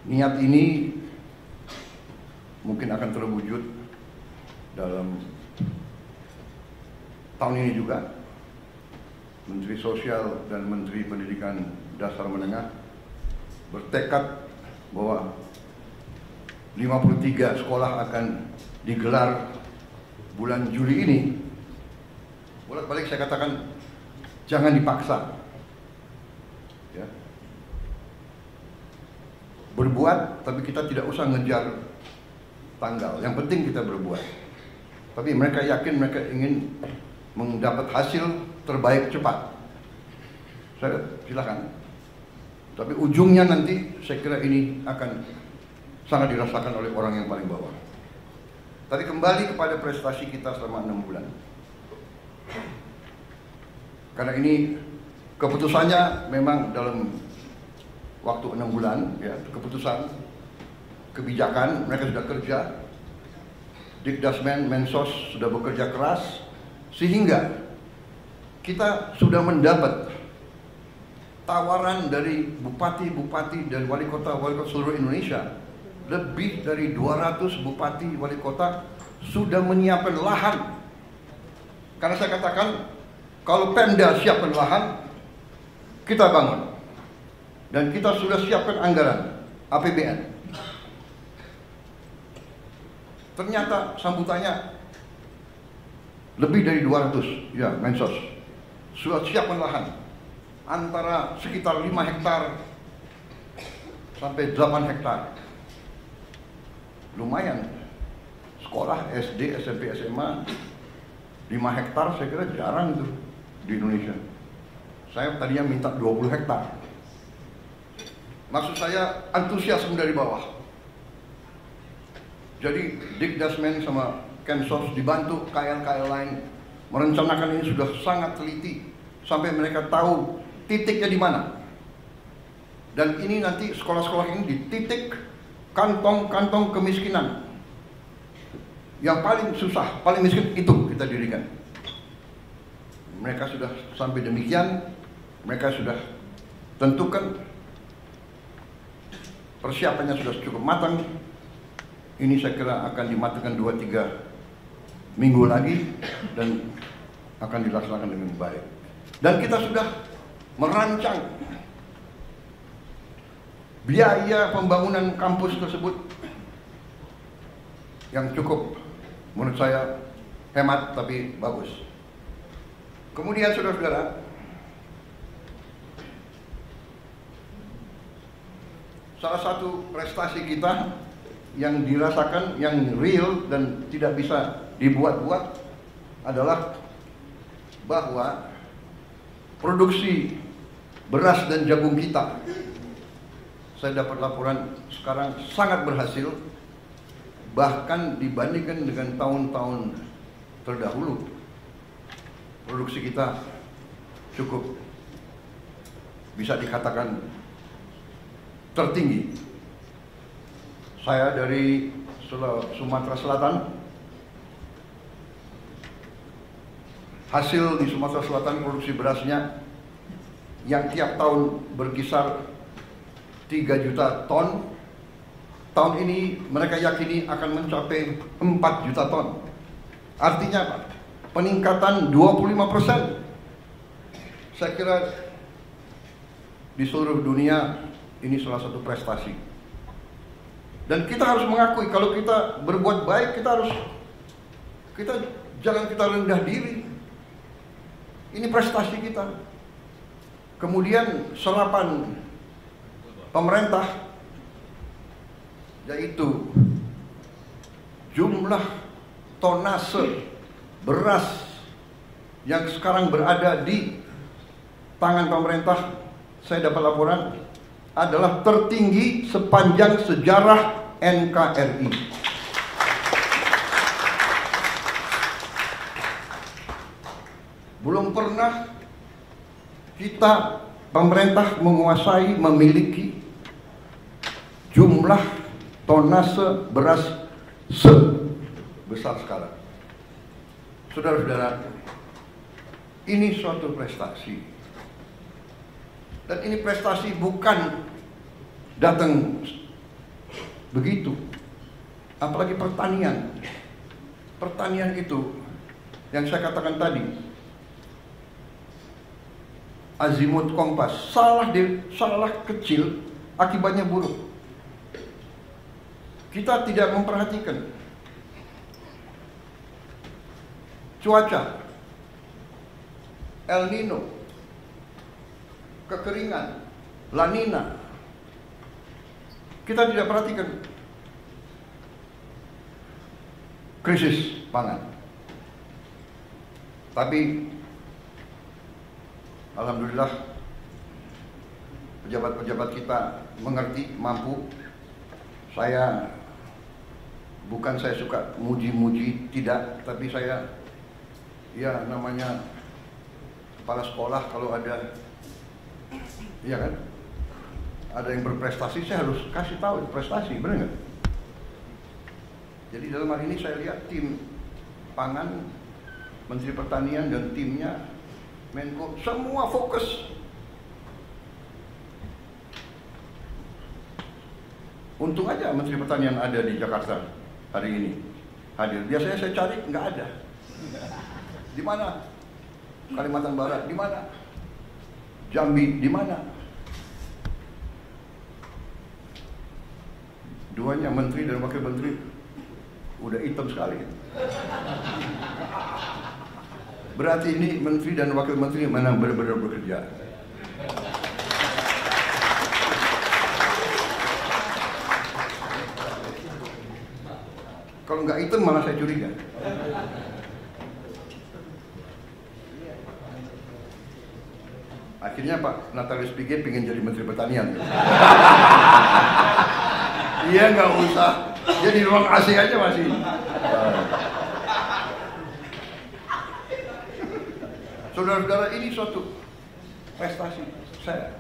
Niat ini mungkin akan terwujud dalam tahun ini juga. Menteri Sosial dan Menteri Pendidikan Dasar Menengah bertekad bahwa 53 sekolah akan digelar bulan Juli ini. Bolak-balik saya katakan, jangan dipaksa. Ya. Berbuat, tapi kita tidak usah ngejar tanggal. Yang penting kita berbuat. Tapi mereka yakin, mereka ingin mendapat hasil terbaik cepat. Saya silakan. Tapi ujungnya nanti saya kira ini akan sangat dirasakan oleh orang yang paling bawah. Tadi kembali kepada prestasi kita selama 6 bulan. Karena ini keputusannya memang dalam waktu 6 bulan, ya, keputusan, kebijakan, mereka sudah kerja. Dikdasmen, Mensos sudah bekerja keras, sehingga kita sudah mendapat tawaran dari bupati-bupati dan wali kota seluruh Indonesia. Lebih dari 200 bupati wali kota sudah menyiapkan lahan. Karena saya katakan, kalau Pemda siapkan lahan, kita bangun. Dan kita sudah siapkan anggaran APBN. Ternyata sambutannya lebih dari 200, ya, Mensos sudah siapkan lahan antara sekitar 5 hektar sampai 8 hektar. Lumayan. Sekolah SD, SMP, SMA 5 hektar saya kira jarang itu di Indonesia. Saya tadinya minta 20 hektar. Maksud saya antusiasme dari bawah. Jadi Dikdasmen sama Kemsos dibantu KL-KL lain merencanakan ini sudah sangat teliti sampai mereka tahu titiknya di mana. Dan ini nanti sekolah-sekolah ini di titik kantong-kantong kemiskinan yang paling susah, paling miskin itu kita dirikan. Mereka sudah sampai demikian, mereka sudah tentukan persiapannya sudah cukup matang. Ini saya kira akan dimatangkan 2-3 minggu lagi dan akan dilaksanakan dengan baik. Dan kita sudah merancang biaya pembangunan kampus tersebut yang cukup menurut saya hemat tapi bagus. Kemudian saudara-saudara, salah satu prestasi kita yang dirasakan, yang real dan tidak bisa dibuat-buat adalah bahwa produksi beras dan jagung kita, saya dapat laporan sekarang sangat berhasil, bahkan dibandingkan dengan tahun-tahun terdahulu. Produksi kita cukup bisa dikatakan tertinggi. Saya dari Sumatera Selatan. Hasil di Sumatera Selatan produksi berasnya yang tiap tahun berkisar 3 juta ton. Tahun ini mereka yakini akan mencapai 4 juta ton. Artinya apa? Peningkatan 25%. Saya kira di seluruh dunia ini salah satu prestasi. Dan kita harus mengakui kalau kita berbuat baik, jangan kita rendah diri. Ini prestasi kita. Kemudian serapan pemerintah, yaitu jumlah tonase beras yang sekarang berada di tangan pemerintah, saya dapat laporan adalah tertinggi sepanjang sejarah NKRI. Belum pernah kita pemerintah menguasai, memiliki jumlah tonase beras sebesar sekarang. Saudara-saudara, ini suatu prestasi. Dan ini prestasi bukan datang begitu. Apalagi pertanian. Pertanian itu yang saya katakan tadi, azimut kompas, salah kecil akibatnya buruk. Kita tidak memperhatikan cuaca, El Nino, kekeringan, La Nina. Kita tidak perhatikan krisis pangan. Tapi alhamdulillah pejabat-pejabat kita mengerti, mampu. Saya suka muji-muji, tidak, tapi saya ya namanya kepala sekolah, kalau ada iya kan, ada yang berprestasi, saya harus kasih tahu prestasi, benar nggak? Jadi dalam hari ini saya lihat tim pangan, Menteri Pertanian dan timnya, Menko, semua fokus. Untung aja Menteri Pertanian ada di Jakarta hari ini, hadir. Biasanya saya cari, nggak ada. Di mana? Kalimantan Barat, di mana? Jambi, di mana? Duanya, menteri dan wakil menteri, udah hitam sekali. Berarti ini menteri dan wakil menteri mana benar-benar bekerja. Kalau nggak hitam malah saya curiga. Akhirnya Pak Natalius Pigai pengen jadi Menteri Pertanian. Iya, nggak usah. Dia di ruang AC aja masih. Saudara-saudara, ini suatu prestasi saya.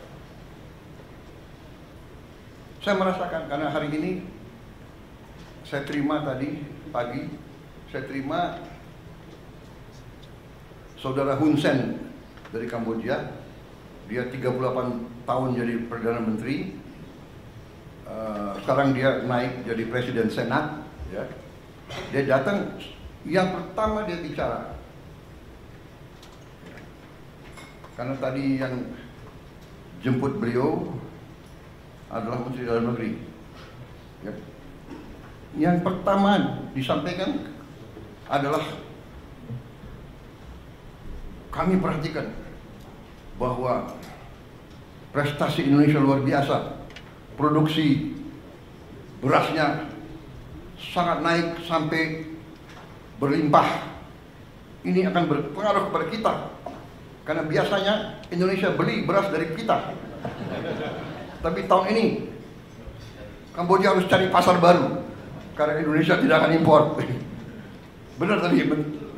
Saya merasakan karena hari ini saya terima tadi pagi, saya terima Saudara Hun Sen dari Kamboja. Dia 38 tahun jadi Perdana Menteri. Sekarang dia naik jadi Presiden Senat, ya. Dia datang, yang pertama dia bicara, karena tadi yang jemput beliau adalah Menteri Dalam Negeri, ya. Yang pertama disampaikan adalah kami perhatikan bahwa prestasi Indonesia luar biasa. Produksi berasnya sangat naik sampai berlimpah. Ini akan berpengaruh kepada kita. Karena biasanya Indonesia beli beras dari kita. Tapi tahun ini Kamboja harus cari pasar baru. Karena Indonesia tidak akan impor. Benar tadi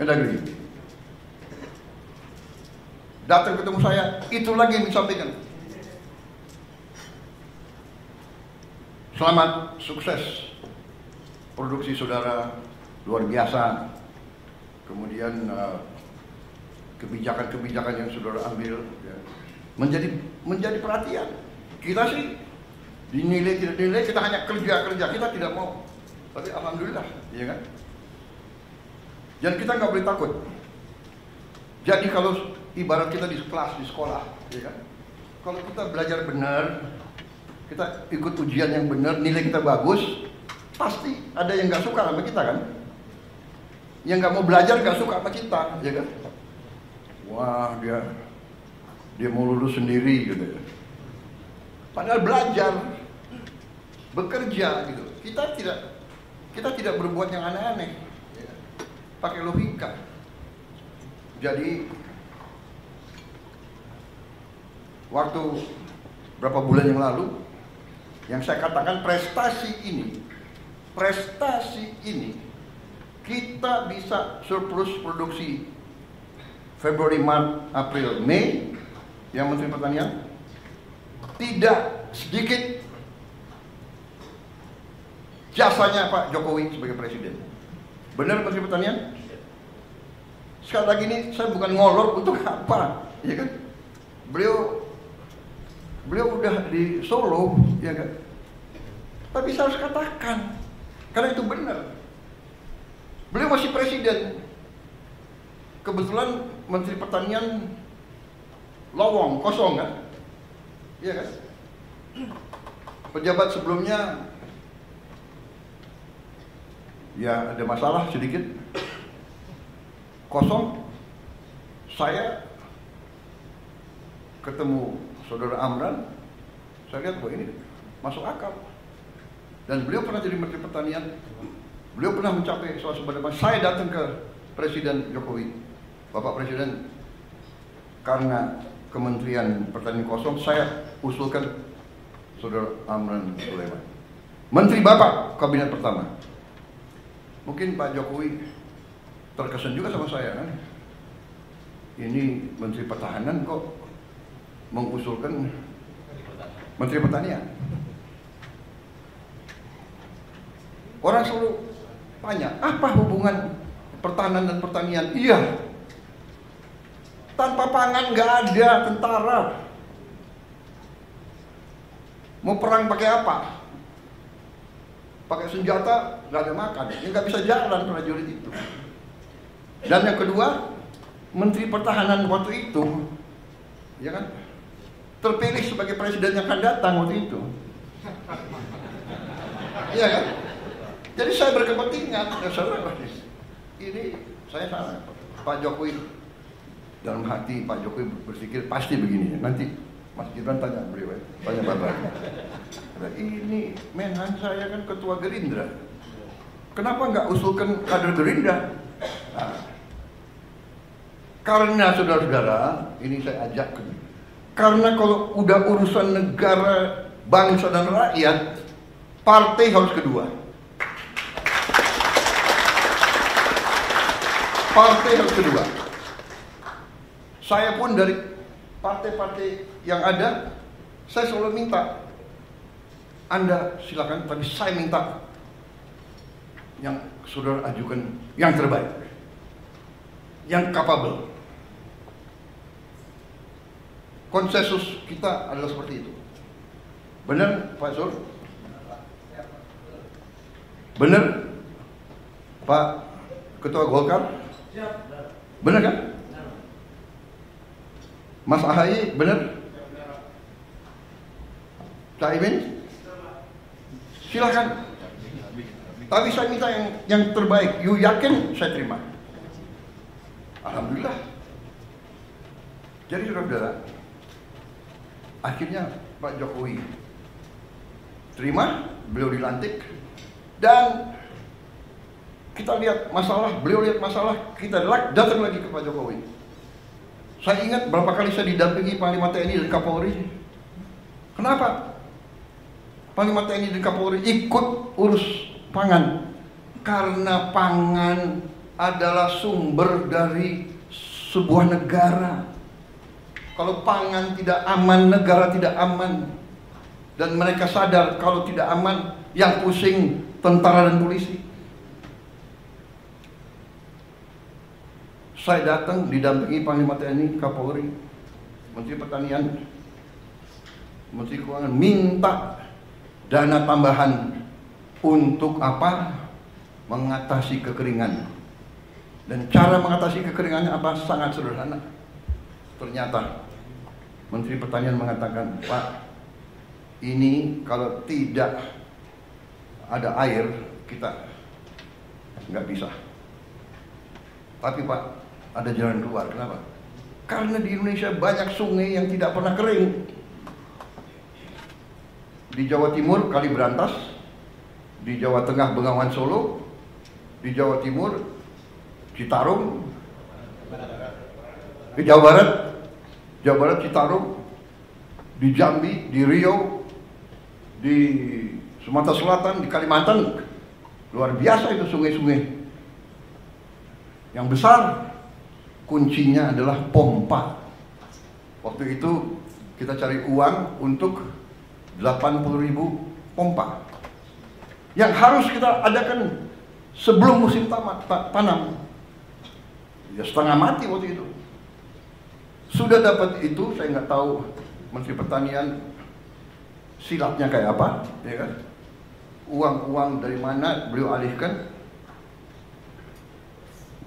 Mendagri. Datang ketemu saya, itu lagi yang disampaikan. Selamat, sukses. Produksi saudara luar biasa. Kemudian kebijakan-kebijakan yang saudara ambil ya, menjadi perhatian. Kita sih dinilai tidak dinilai, kita hanya kerja, kita tidak mau. Tapi alhamdulillah, ya kan? Dan kita nggak boleh takut. Jadi kalau ibarat kita di kelas, di sekolah, ya kan? Kalau kita belajar benar, kita ikut ujian yang benar, nilai kita bagus, pasti ada yang nggak suka sama kita kan? Yang nggak mau belajar nggak suka sama kita, ya kan? Wah dia mau lulus sendiri gitu ya. Padahal belajar, bekerja gitu. Kita tidak berbuat yang aneh-aneh, ya. Pakai logika. Jadi waktu berapa bulan yang lalu, yang saya katakan prestasi ini kita bisa surplus produksi Februari, Maret, April, Mei, yang Menteri Pertanian tidak sedikit jasanya Pak Jokowi sebagai Presiden. Benar Menteri Pertanian? Sekali lagi ini saya bukan ngolor untuk apa, ya kan? Beliau udah di Solo, ya kan? Tapi saya harus katakan, karena itu benar. Beliau masih presiden. Kebetulan Menteri Pertanian lowong, kosong kan? Iya kan? Pejabat sebelumnya ya ada masalah sedikit, kosong. Saya ketemu Saudara Amran, saya lihat bahwa ini masuk akal. Dan beliau pernah jadi Menteri Pertanian, beliau pernah mencapai swasembada. Saya datang ke Presiden Jokowi, Bapak Presiden, karena Kementerian Pertanian kosong, saya usulkan Saudara Amran Sulaiman, Menteri Bapak Kabinet pertama. Mungkin Pak Jokowi terkesan juga sama saya kan. Ini Menteri Pertahanan kok mengusulkan Menteri Pertanian. Orang selalu tanya, apa hubungan pertahanan dan pertanian? Iya, tanpa pangan nggak ada tentara. Mau perang pakai apa? Pakai senjata, nggak ada makan. Ya nggak bisa jalan prajurit itu. Dan yang kedua, Menteri Pertahanan waktu itu, ya kan, terpilih sebagai presiden yang akan datang waktu itu. Iya kan? Jadi saya berkepentingan, ini saya salah. Pak Jokowi dalam hati Pak Jokowi berpikir pasti begini. Nanti Mas Gibran tanya beliau, tanya Bapak. Ini Menhan saya kan ketua Gerindra. Kenapa nggak usulkan kader Gerindra? Nah, karena saudara-saudara, ini saya ajak. Karena kalau udah urusan negara, bangsa dan rakyat, partai harus kedua. Partai harus kedua. Saya pun dari partai-partai yang ada, saya selalu minta, Anda silakan, tapi saya minta yang saudara ajukan yang terbaik, yang capable. Konsensus kita adalah seperti itu. Benar Pak Zul? Benar Pak Ketua Golkar? Benar kan? Mas Ahaye benar? Caimin? Silakan. Tapi saya minta yang terbaik. You yakin saya terima. Alhamdulillah. Jadi saudara-saudara, akhirnya Pak Jokowi terima, beliau dilantik, dan Kita lihat masalah, beliau lihat masalah, kita datang lagi ke Pak Jokowi. Saya ingat berapa kali saya didampingi Panglima TNI dan Kapolri. Kenapa? Panglima TNI dan Kapolri ikut urus pangan. Karena pangan adalah sumber dari sebuah negara. Kalau pangan tidak aman, negara tidak aman. Dan mereka sadar kalau tidak aman, yang pusing tentara dan polisi. Saya datang didampingi Panglima TNI, Kapolri, Menteri Pertanian, Menteri Keuangan, minta dana tambahan untuk apa? Mengatasi kekeringan. Dan cara mengatasi kekeringannya apa? Sangat sederhana. Ternyata Menteri Pertanian mengatakan, Pak, ini kalau tidak ada air kita nggak bisa. Tapi Pak, ada jalan keluar. Kenapa? Karena di Indonesia banyak sungai yang tidak pernah kering. Di Jawa Timur Kali Berantas, di Jawa Tengah Bengawan Solo, di Jawa Timur Citarum, di Jawa Barat Citarum, di Jambi, di Riau, di Sumatera Selatan, di Kalimantan, luar biasa itu sungai-sungai. Yang besar, kuncinya adalah pompa. Waktu itu kita cari uang untuk 80.000 pompa yang harus kita adakan sebelum musim tanam. Ya setengah mati waktu itu. Sudah dapat itu, saya nggak tahu Menteri Pertanian silatnya kayak apa, ya kan? Uang-uang dari mana beliau alihkan?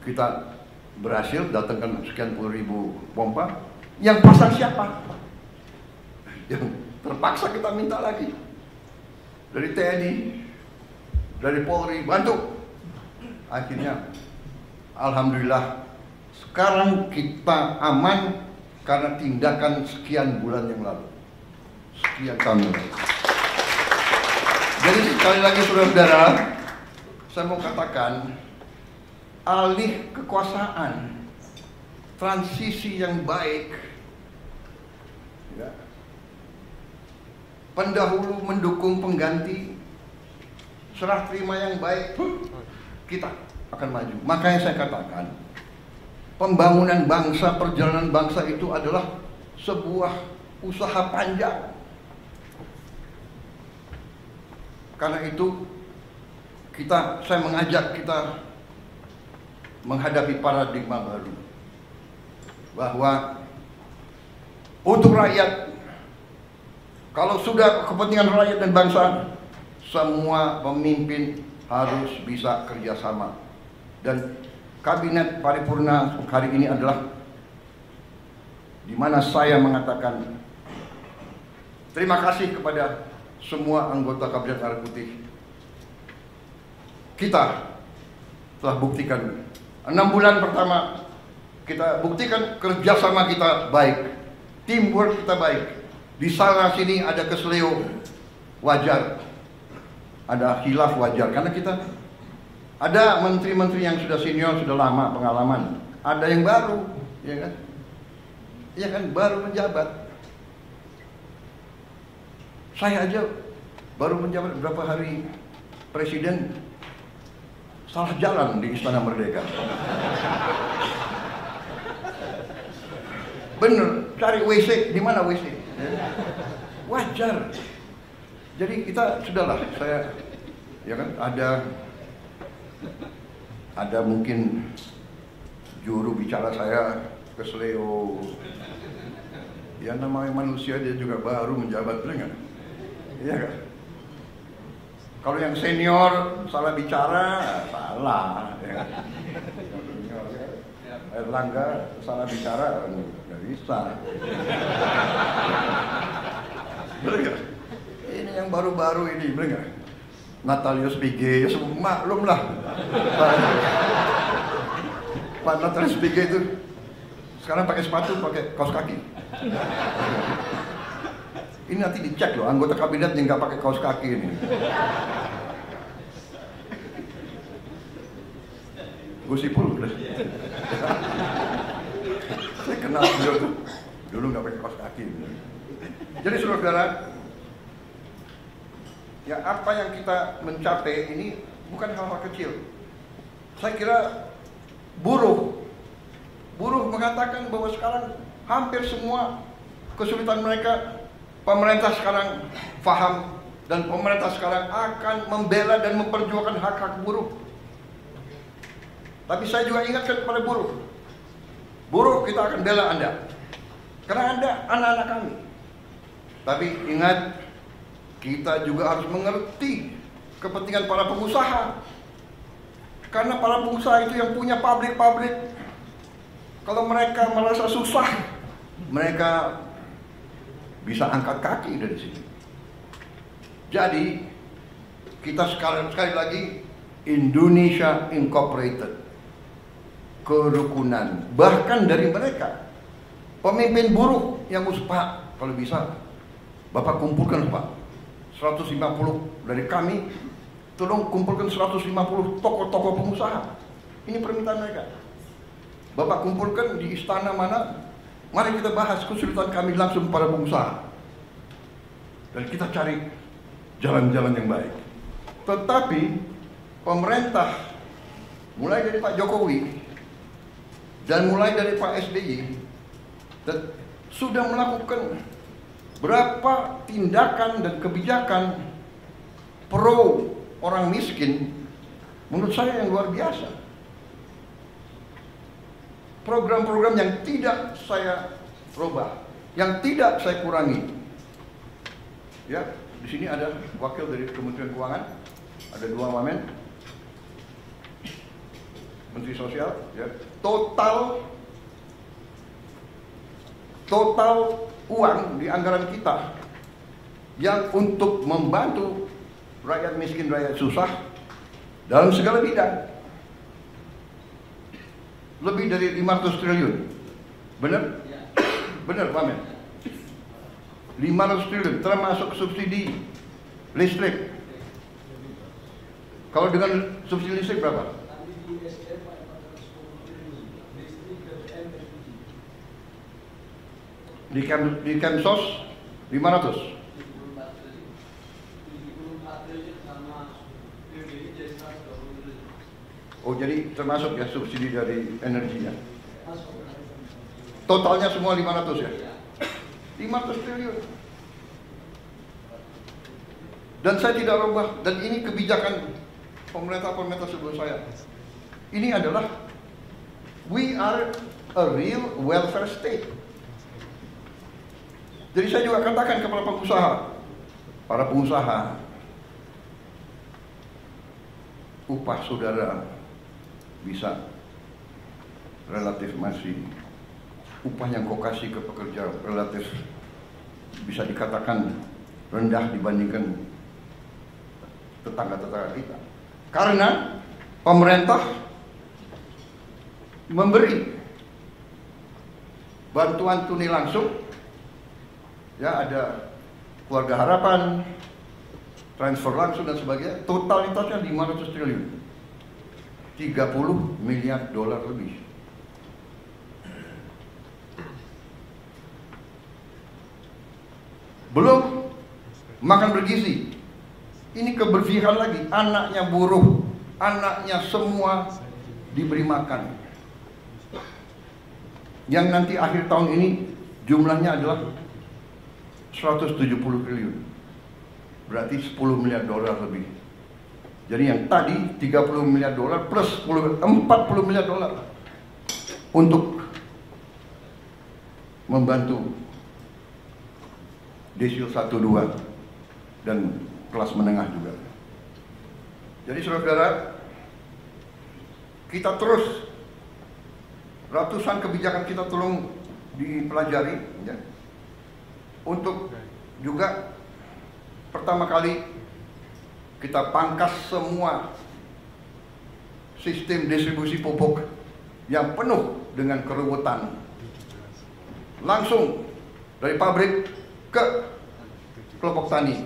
Kita berhasil datangkan sekian puluh ribu pompa. Yang pasang siapa? Yang terpaksa kita minta lagi dari TNI, dari Polri, bantu. Akhirnya, alhamdulillah, sekarang kita aman karena tindakan sekian bulan yang lalu. Sekian tahun. Jadi sekali lagi saudara-saudara, saya mau katakan, alih kekuasaan, transisi yang baik, ya, pendahulu mendukung pengganti, serah terima yang baik, kita akan maju. Makanya saya katakan, pembangunan bangsa, perjalanan bangsa itu adalah sebuah usaha panjang. Karena itu saya mengajak kita menghadapi paradigma baru, bahwa untuk rakyat, kalau sudah kepentingan rakyat dan bangsa, semua pemimpin harus bisa kerjasama. Dan Kabinet Paripurna hari ini adalah di mana saya mengatakan terima kasih kepada semua anggota Kabinet Merah Putih. Kita telah buktikan 6 bulan pertama, kita buktikan kerjasama kita baik, teamwork kita baik. Di sana sini ada keseleo, wajar. Ada khilaf, wajar. Karena kita ada menteri-menteri yang sudah senior, sudah lama pengalaman. Ada yang baru, ya kan? Ya kan, baru menjabat. Saya aja baru menjabat berapa hari presiden, salah jalan di Istana Merdeka. Bener, cari WC, di mana WC? Wajar. Jadi kita sudahlah, saya ya kan ada mungkin juru bicara saya keseleo. Ya namanya manusia, dia juga baru menjabat, benar nggak? Iya kan? Kalau yang senior salah bicara, salah. Ya. Erlangga salah bicara, nggak bisa. Bener nggak? Ini yang baru-baru ini, bener nggak? Natalius Pigai, ya semua maklum lah. Pak Natalius Pigai itu sekarang pakai sepatu, pakai kaos kaki. Ini nanti dicek loh, anggota kabinet yang nggak pakai kaos kaki ini. Gus Ipul. Saya kenal beliau tuh. Dulu nggak pakai kaos kaki. Jadi saudara, ya apa yang kita mencapai ini bukan hal-hal kecil. Saya kira buruh mengatakan bahwa sekarang hampir semua kesulitan mereka pemerintah sekarang paham, dan pemerintah sekarang akan membela dan memperjuangkan hak-hak buruh. Tapi saya juga ingatkan kepada buruh kita akan bela Anda, karena Anda anak-anak kami. Tapi ingat, kita juga harus mengerti kepentingan para pengusaha, karena para pengusaha itu yang punya pabrik-pabrik. Kalau mereka merasa susah, mereka bisa angkat kaki dari sini. Jadi kita sekali lagi Indonesia Incorporated, kerukunan. Bahkan dari mereka pemimpin buruh yang Pak, kalau bisa Bapak kumpulkan Pak 150 dari kami, tolong kumpulkan 150 tokoh-tokoh pengusaha. Ini permintaan mereka. Bapak kumpulkan di istana mana, mari kita bahas kesulitan kami langsung para pengusaha, dan kita cari jalan-jalan yang baik. Tetapi pemerintah mulai dari Pak Jokowi dan mulai dari Pak SBY sudah melakukan berapa tindakan dan kebijakan pro orang miskin, menurut saya yang luar biasa. Program-program yang tidak saya rubah, yang tidak saya kurangi. Ya, di sini ada wakil dari Kementerian Keuangan, ada 2 wamen, Menteri Sosial. Ya, total uang di anggaran kita yang untuk membantu rakyat miskin, rakyat susah dalam segala bidang, lebih dari 500 triliun. Benar? Benar, Pak Men? 500 triliun, termasuk subsidi listrik. Kalau dengan subsidi listrik berapa? Di Kemsos 500. Oh, jadi termasuk ya subsidi dari energinya. Totalnya semua 500 ya? 500 triliun. Dan saya tidak rubah, dan ini kebijakan pemerintah sebelum saya. Ini adalah, we are a real welfare state. Jadi saya juga katakan kepada para pengusaha, upah saudara bisa relatif masih, upah yang kau kasih ke pekerja relatif bisa dikatakan rendah dibandingkan tetangga-tetangga kita. Karena pemerintah memberi bantuan tunai langsung, ya ada Keluarga Harapan, transfer langsung dan sebagainya, totalitasnya 500 triliun. 30 miliar dolar lebih. Belum makan bergizi. Ini keberpihakan lagi, anaknya buruh, anaknya semua diberi makan. Yang nanti akhir tahun ini jumlahnya adalah 170 triliun. Berarti 10 miliar dolar lebih. Jadi yang tadi 30 miliar dolar plus 40 miliar dolar untuk membantu desil 1, 2 dan kelas menengah juga. Jadi saudara, kita terus, ratusan kebijakan kita tolong dipelajari ya, untuk juga pertama kali kita pangkas semua sistem distribusi pupuk yang penuh dengan keruwetan. Langsung dari pabrik ke kelompok tani.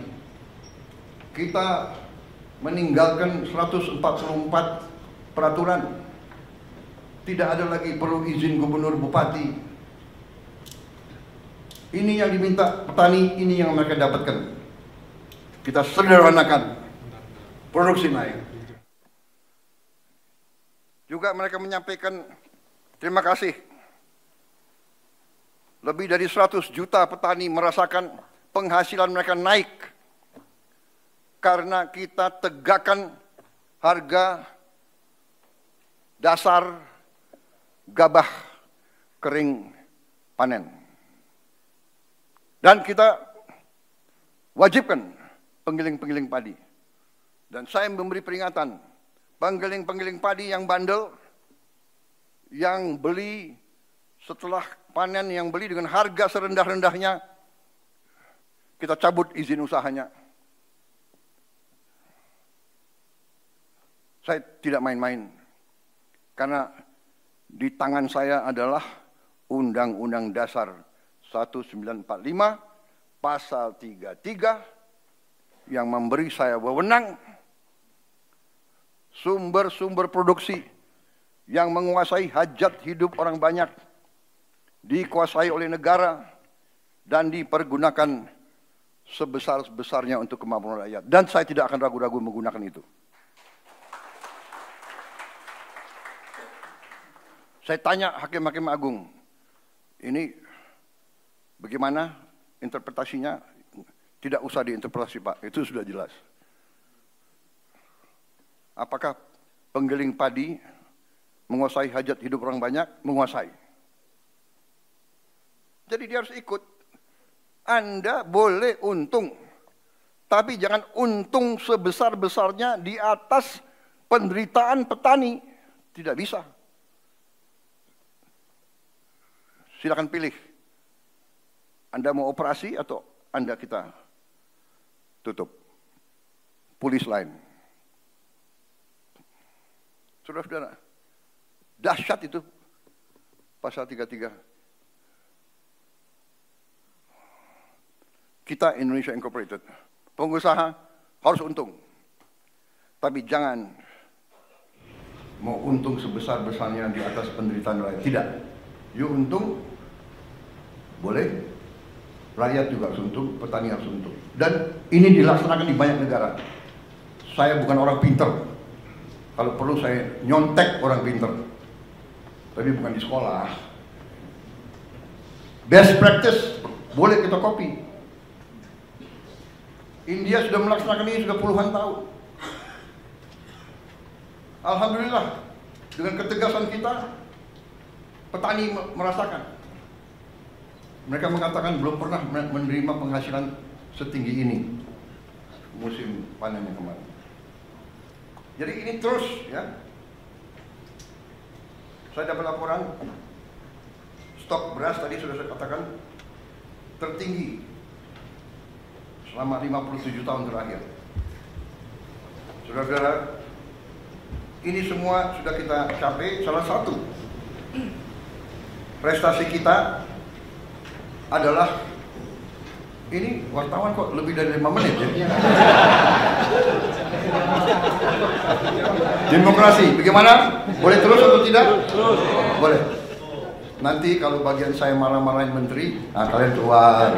Kita meninggalkan 144 peraturan Tidak ada lagi perlu izin gubernur, bupati. Ini yang diminta petani, ini yang mereka dapatkan. Kita sederhanakan, produksi naik. Juga mereka menyampaikan terima kasih. Lebih dari 100 juta petani merasakan penghasilan mereka naik karena kita tegakkan harga dasar gabah kering panen. Dan kita wajibkan penggiling-penggiling padi. Dan saya memberi peringatan, penggiling-penggiling padi yang bandel, yang beli setelah panen, yang beli dengan harga serendah-rendahnya, kita cabut izin usahanya. Saya tidak main-main, karena di tangan saya adalah Undang-Undang Dasar 1945, Pasal 33, yang memberi saya wewenang sumber-sumber produksi yang menguasai hajat hidup orang banyak, dikuasai oleh negara, dan dipergunakan sebesar-besarnya untuk kemampuan rakyat. Dan saya tidak akan ragu-ragu menggunakan itu. Saya tanya hakim-hakim agung, ini bagaimana interpretasinya? Tidak usah diinterpretasi, Pak, itu sudah jelas. Apakah penggiling padi menguasai hajat hidup orang banyak? Menguasai. Jadi dia harus ikut. Anda boleh untung, tapi jangan untung sebesar-besarnya di atas penderitaan petani. Tidak bisa. Silakan pilih. Anda mau operasi atau Anda kita tutup. Polis lain. Saudara-saudara, dahsyat itu pasal 33. Kita Indonesia Incorporated, pengusaha harus untung. Tapi jangan mau untung sebesar-besarnya di atas penderitaan rakyat. Tidak. You untung, boleh. Rakyat juga harus untung, petani harus untung. Dan ini dilaksanakan di banyak negara. Saya bukan orang pinter. Kalau perlu saya nyontek orang pinter. Tapi bukan di sekolah. Best practice, boleh kita copy. India sudah melaksanakan ini sudah puluhan tahun. Alhamdulillah, dengan ketegasan kita, petani merasakan. Mereka mengatakan belum pernah menerima penghasilan setinggi ini musim panen yang kemarin. Jadi ini terus, ya. Saya dapat laporan stok beras tadi sudah saya katakan tertinggi selama 57 tahun terakhir. Saudara-saudara, ini semua sudah kita capai. Salah satu prestasi kita adalah, ini wartawan kok lebih dari 5 menit ya. Demokrasi, bagaimana? Boleh terus atau tidak? Terus. Boleh. Nanti kalau bagian saya marah-marahin menteri, nah kalian keluar.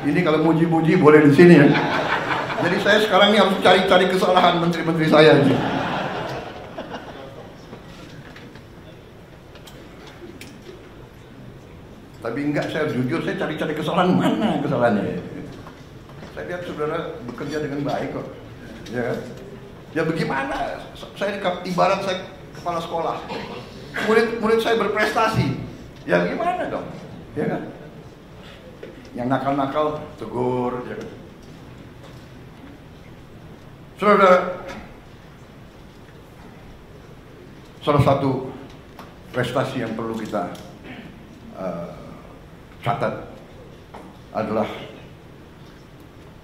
Ini kalau muji-muji boleh di sini ya. Jadi saya sekarang ini harus cari-cari kesalahan menteri-menteri saya. Tapi enggak, saya jujur, saya cari-cari kesalahan, mana kesalahannya. Saya lihat saudara bekerja dengan baik kok. Ya kan? Ya bagaimana? Saya ibarat saya kepala sekolah. Murid saya berprestasi. Ya gimana dong? Ya kan? Yang nakal-nakal tegur, ya kan? Saudara, salah satu prestasi yang perlu kita catat adalah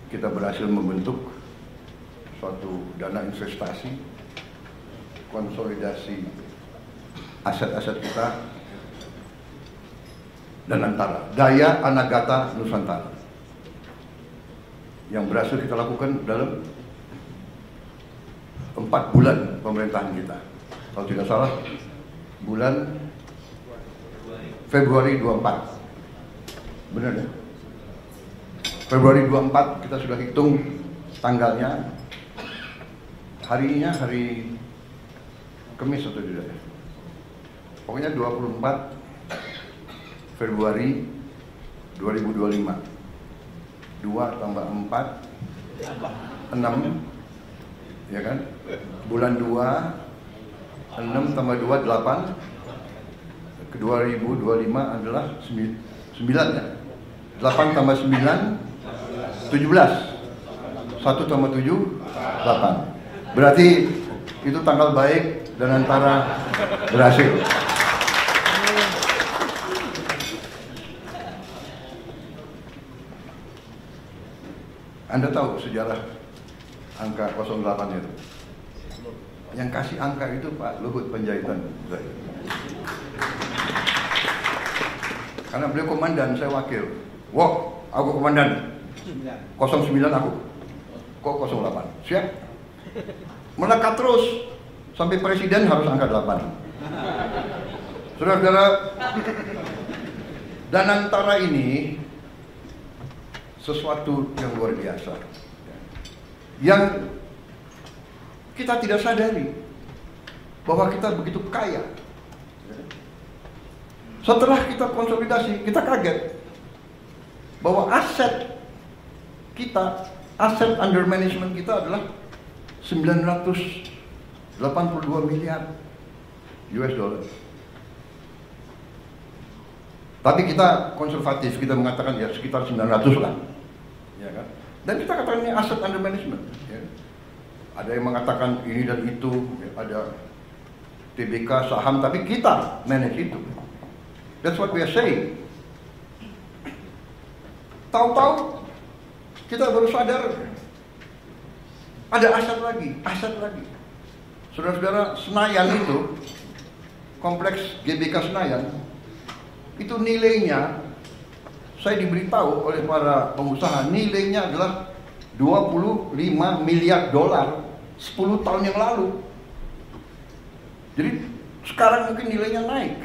kita berhasil membentuk suatu dana investasi, konsolidasi aset-aset kita, dan antara Daya Anagata Nusantara yang berhasil kita lakukan dalam 4 bulan pemerintahan kita. Kalau tidak salah bulan Februari 24. Benar ya? Februari 24 kita sudah hitung tanggalnya. Harinya hari Kamis atau tidak ya? Pokoknya 24 Februari 2025. 2 tambah 4 6, ya kan? Bulan 2 6 tambah 2 8. Ke 2025 adalah 9 ya. 8 tambah 9 17. 1 tambah 7 8. Berarti itu tanggal baik dan antara berhasil. Anda tahu sejarah angka 08 itu? Yang kasih angka itu Pak Luhut Panjaitan. Karena beliau komandan, saya wakil. Wah, aku komandan. 09 aku. Kok 08? Siap. Melekat terus. Sampai presiden harus angka 8. Saudara-saudara, dan antara ini sesuatu yang luar biasa. Yang kita tidak sadari bahwa kita begitu kaya. Setelah kita konsolidasi, kita kaget bahwa aset kita, aset under management kita adalah 982 miliar US dollar. Tapi kita konservatif, kita mengatakan ya sekitar 900 lah, ya kan? Dan kita katakan ini aset under management. Ya. Ada yang mengatakan ini dan itu, ya, ada TBK saham, tapi kita manage itu. That's what we are saying. Tahu-tahu kita baru sadar ada aset lagi. Saudara-saudara, Senayan itu, kompleks GBK Senayan, itu nilainya, saya diberitahu oleh para pengusaha, nilainya adalah 25 miliar dolar 10 tahun yang lalu. Jadi sekarang mungkin nilainya naik.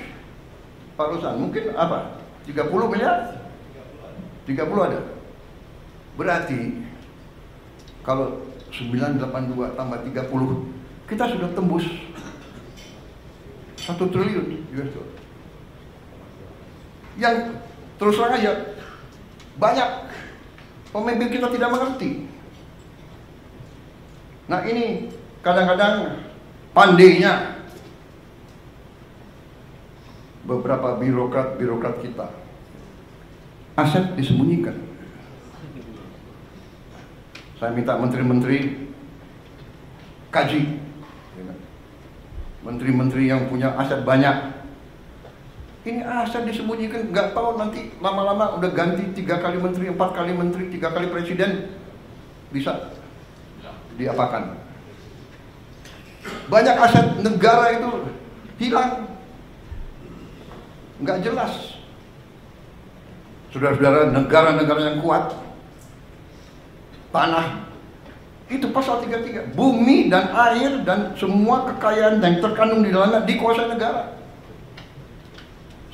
Pak Rosan, mungkin apa? 30 miliar? 30 ada. Berarti kalau 982 tambah 30, kita sudah tembus 1 triliun US dollar. Yang terus terang aja banyak pemimpin kita tidak mengerti. Nah ini kadang-kadang pandainya beberapa birokrat kita, aset disembunyikan. Saya minta menteri-menteri kaji, menteri-menteri yang punya aset banyak. Ini aset disembunyikan, nggak tahu nanti lama-lama udah ganti 3 kali menteri, 4 kali menteri, 3 kali presiden, bisa diapakan. Banyak aset negara itu hilang, nggak jelas. Saudara-saudara, negara-negara yang kuat, tanah, itu pasal 33, bumi dan air dan semua kekayaan yang terkandung di dalamnya dikuasai negara.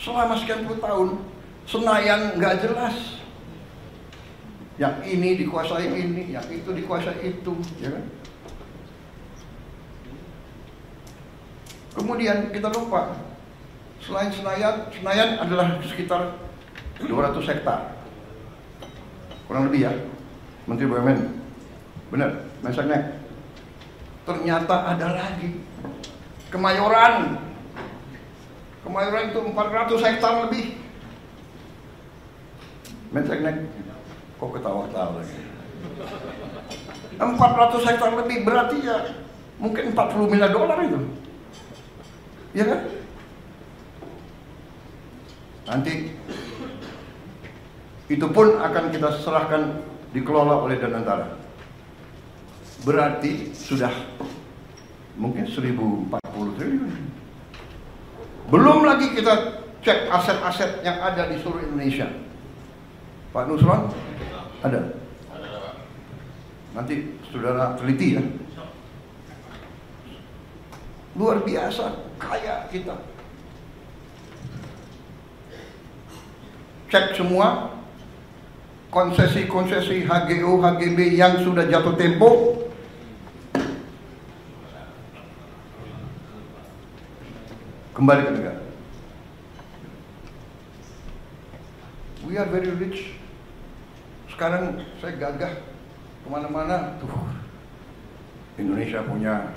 Selama sekian puluh tahun, Senayan nggak jelas. Yang ini dikuasai ini, yang itu dikuasai itu, ya kan? Kemudian kita lupa, selain Senayan adalah sekitar 200 hektar, kurang lebih ya, Menteri BUMN, benar, Mensesnek. Ternyata ada lagi, Kemayoran itu 400 hektar lebih. Mensesnek, kok ketawa-ketawa lagi? 400 hektar lebih, berarti ya mungkin 40 miliar dolar itu, ya kan? Nanti itu pun akan kita serahkan dikelola oleh Danantara. Berarti sudah mungkin 1040 triliun. Belum lagi kita cek aset-aset yang ada di seluruh Indonesia. Pak Nusron ada? Nanti saudara teliti ya. Luar biasa kaya kita. cek semua konsesi-konsesi HGO, HGB yang sudah jatuh tempo. Kembali ke negara. We are very rich. Sekarang saya gagah kemana-mana. Tuh, Indonesia punya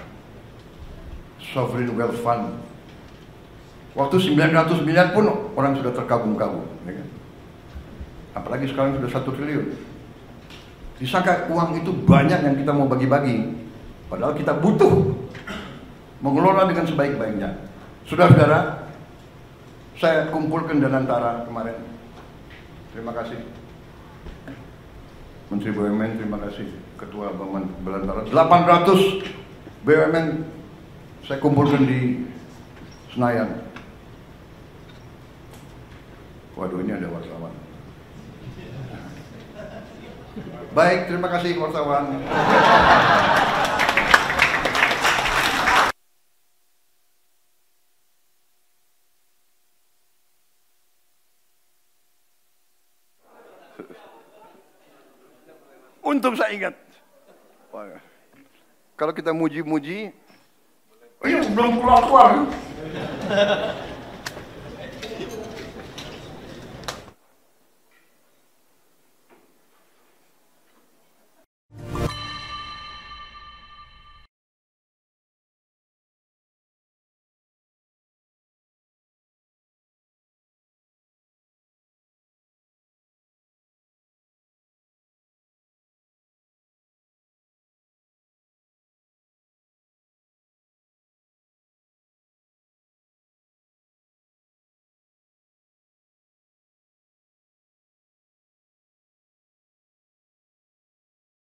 sovereign wealth fund. Waktu 900 miliar pun orang sudah terkagum-kagum, ya kan? Apalagi sekarang sudah 1 triliun. Disangka uang itu banyak yang kita mau bagi-bagi, padahal kita butuh mengelola dengan sebaik-baiknya. Saudara-saudara, saya kumpulkan Danantara kemarin. Terima kasih Menteri BUMN, terima kasih Ketua Belantara. 800 BUMN saya kumpulkan di Senayan. Waduh, ini ada wartawan. Baik, terima kasih wartawan. Untung saya ingat. Wah, kalau kita muji-muji, belum keluar.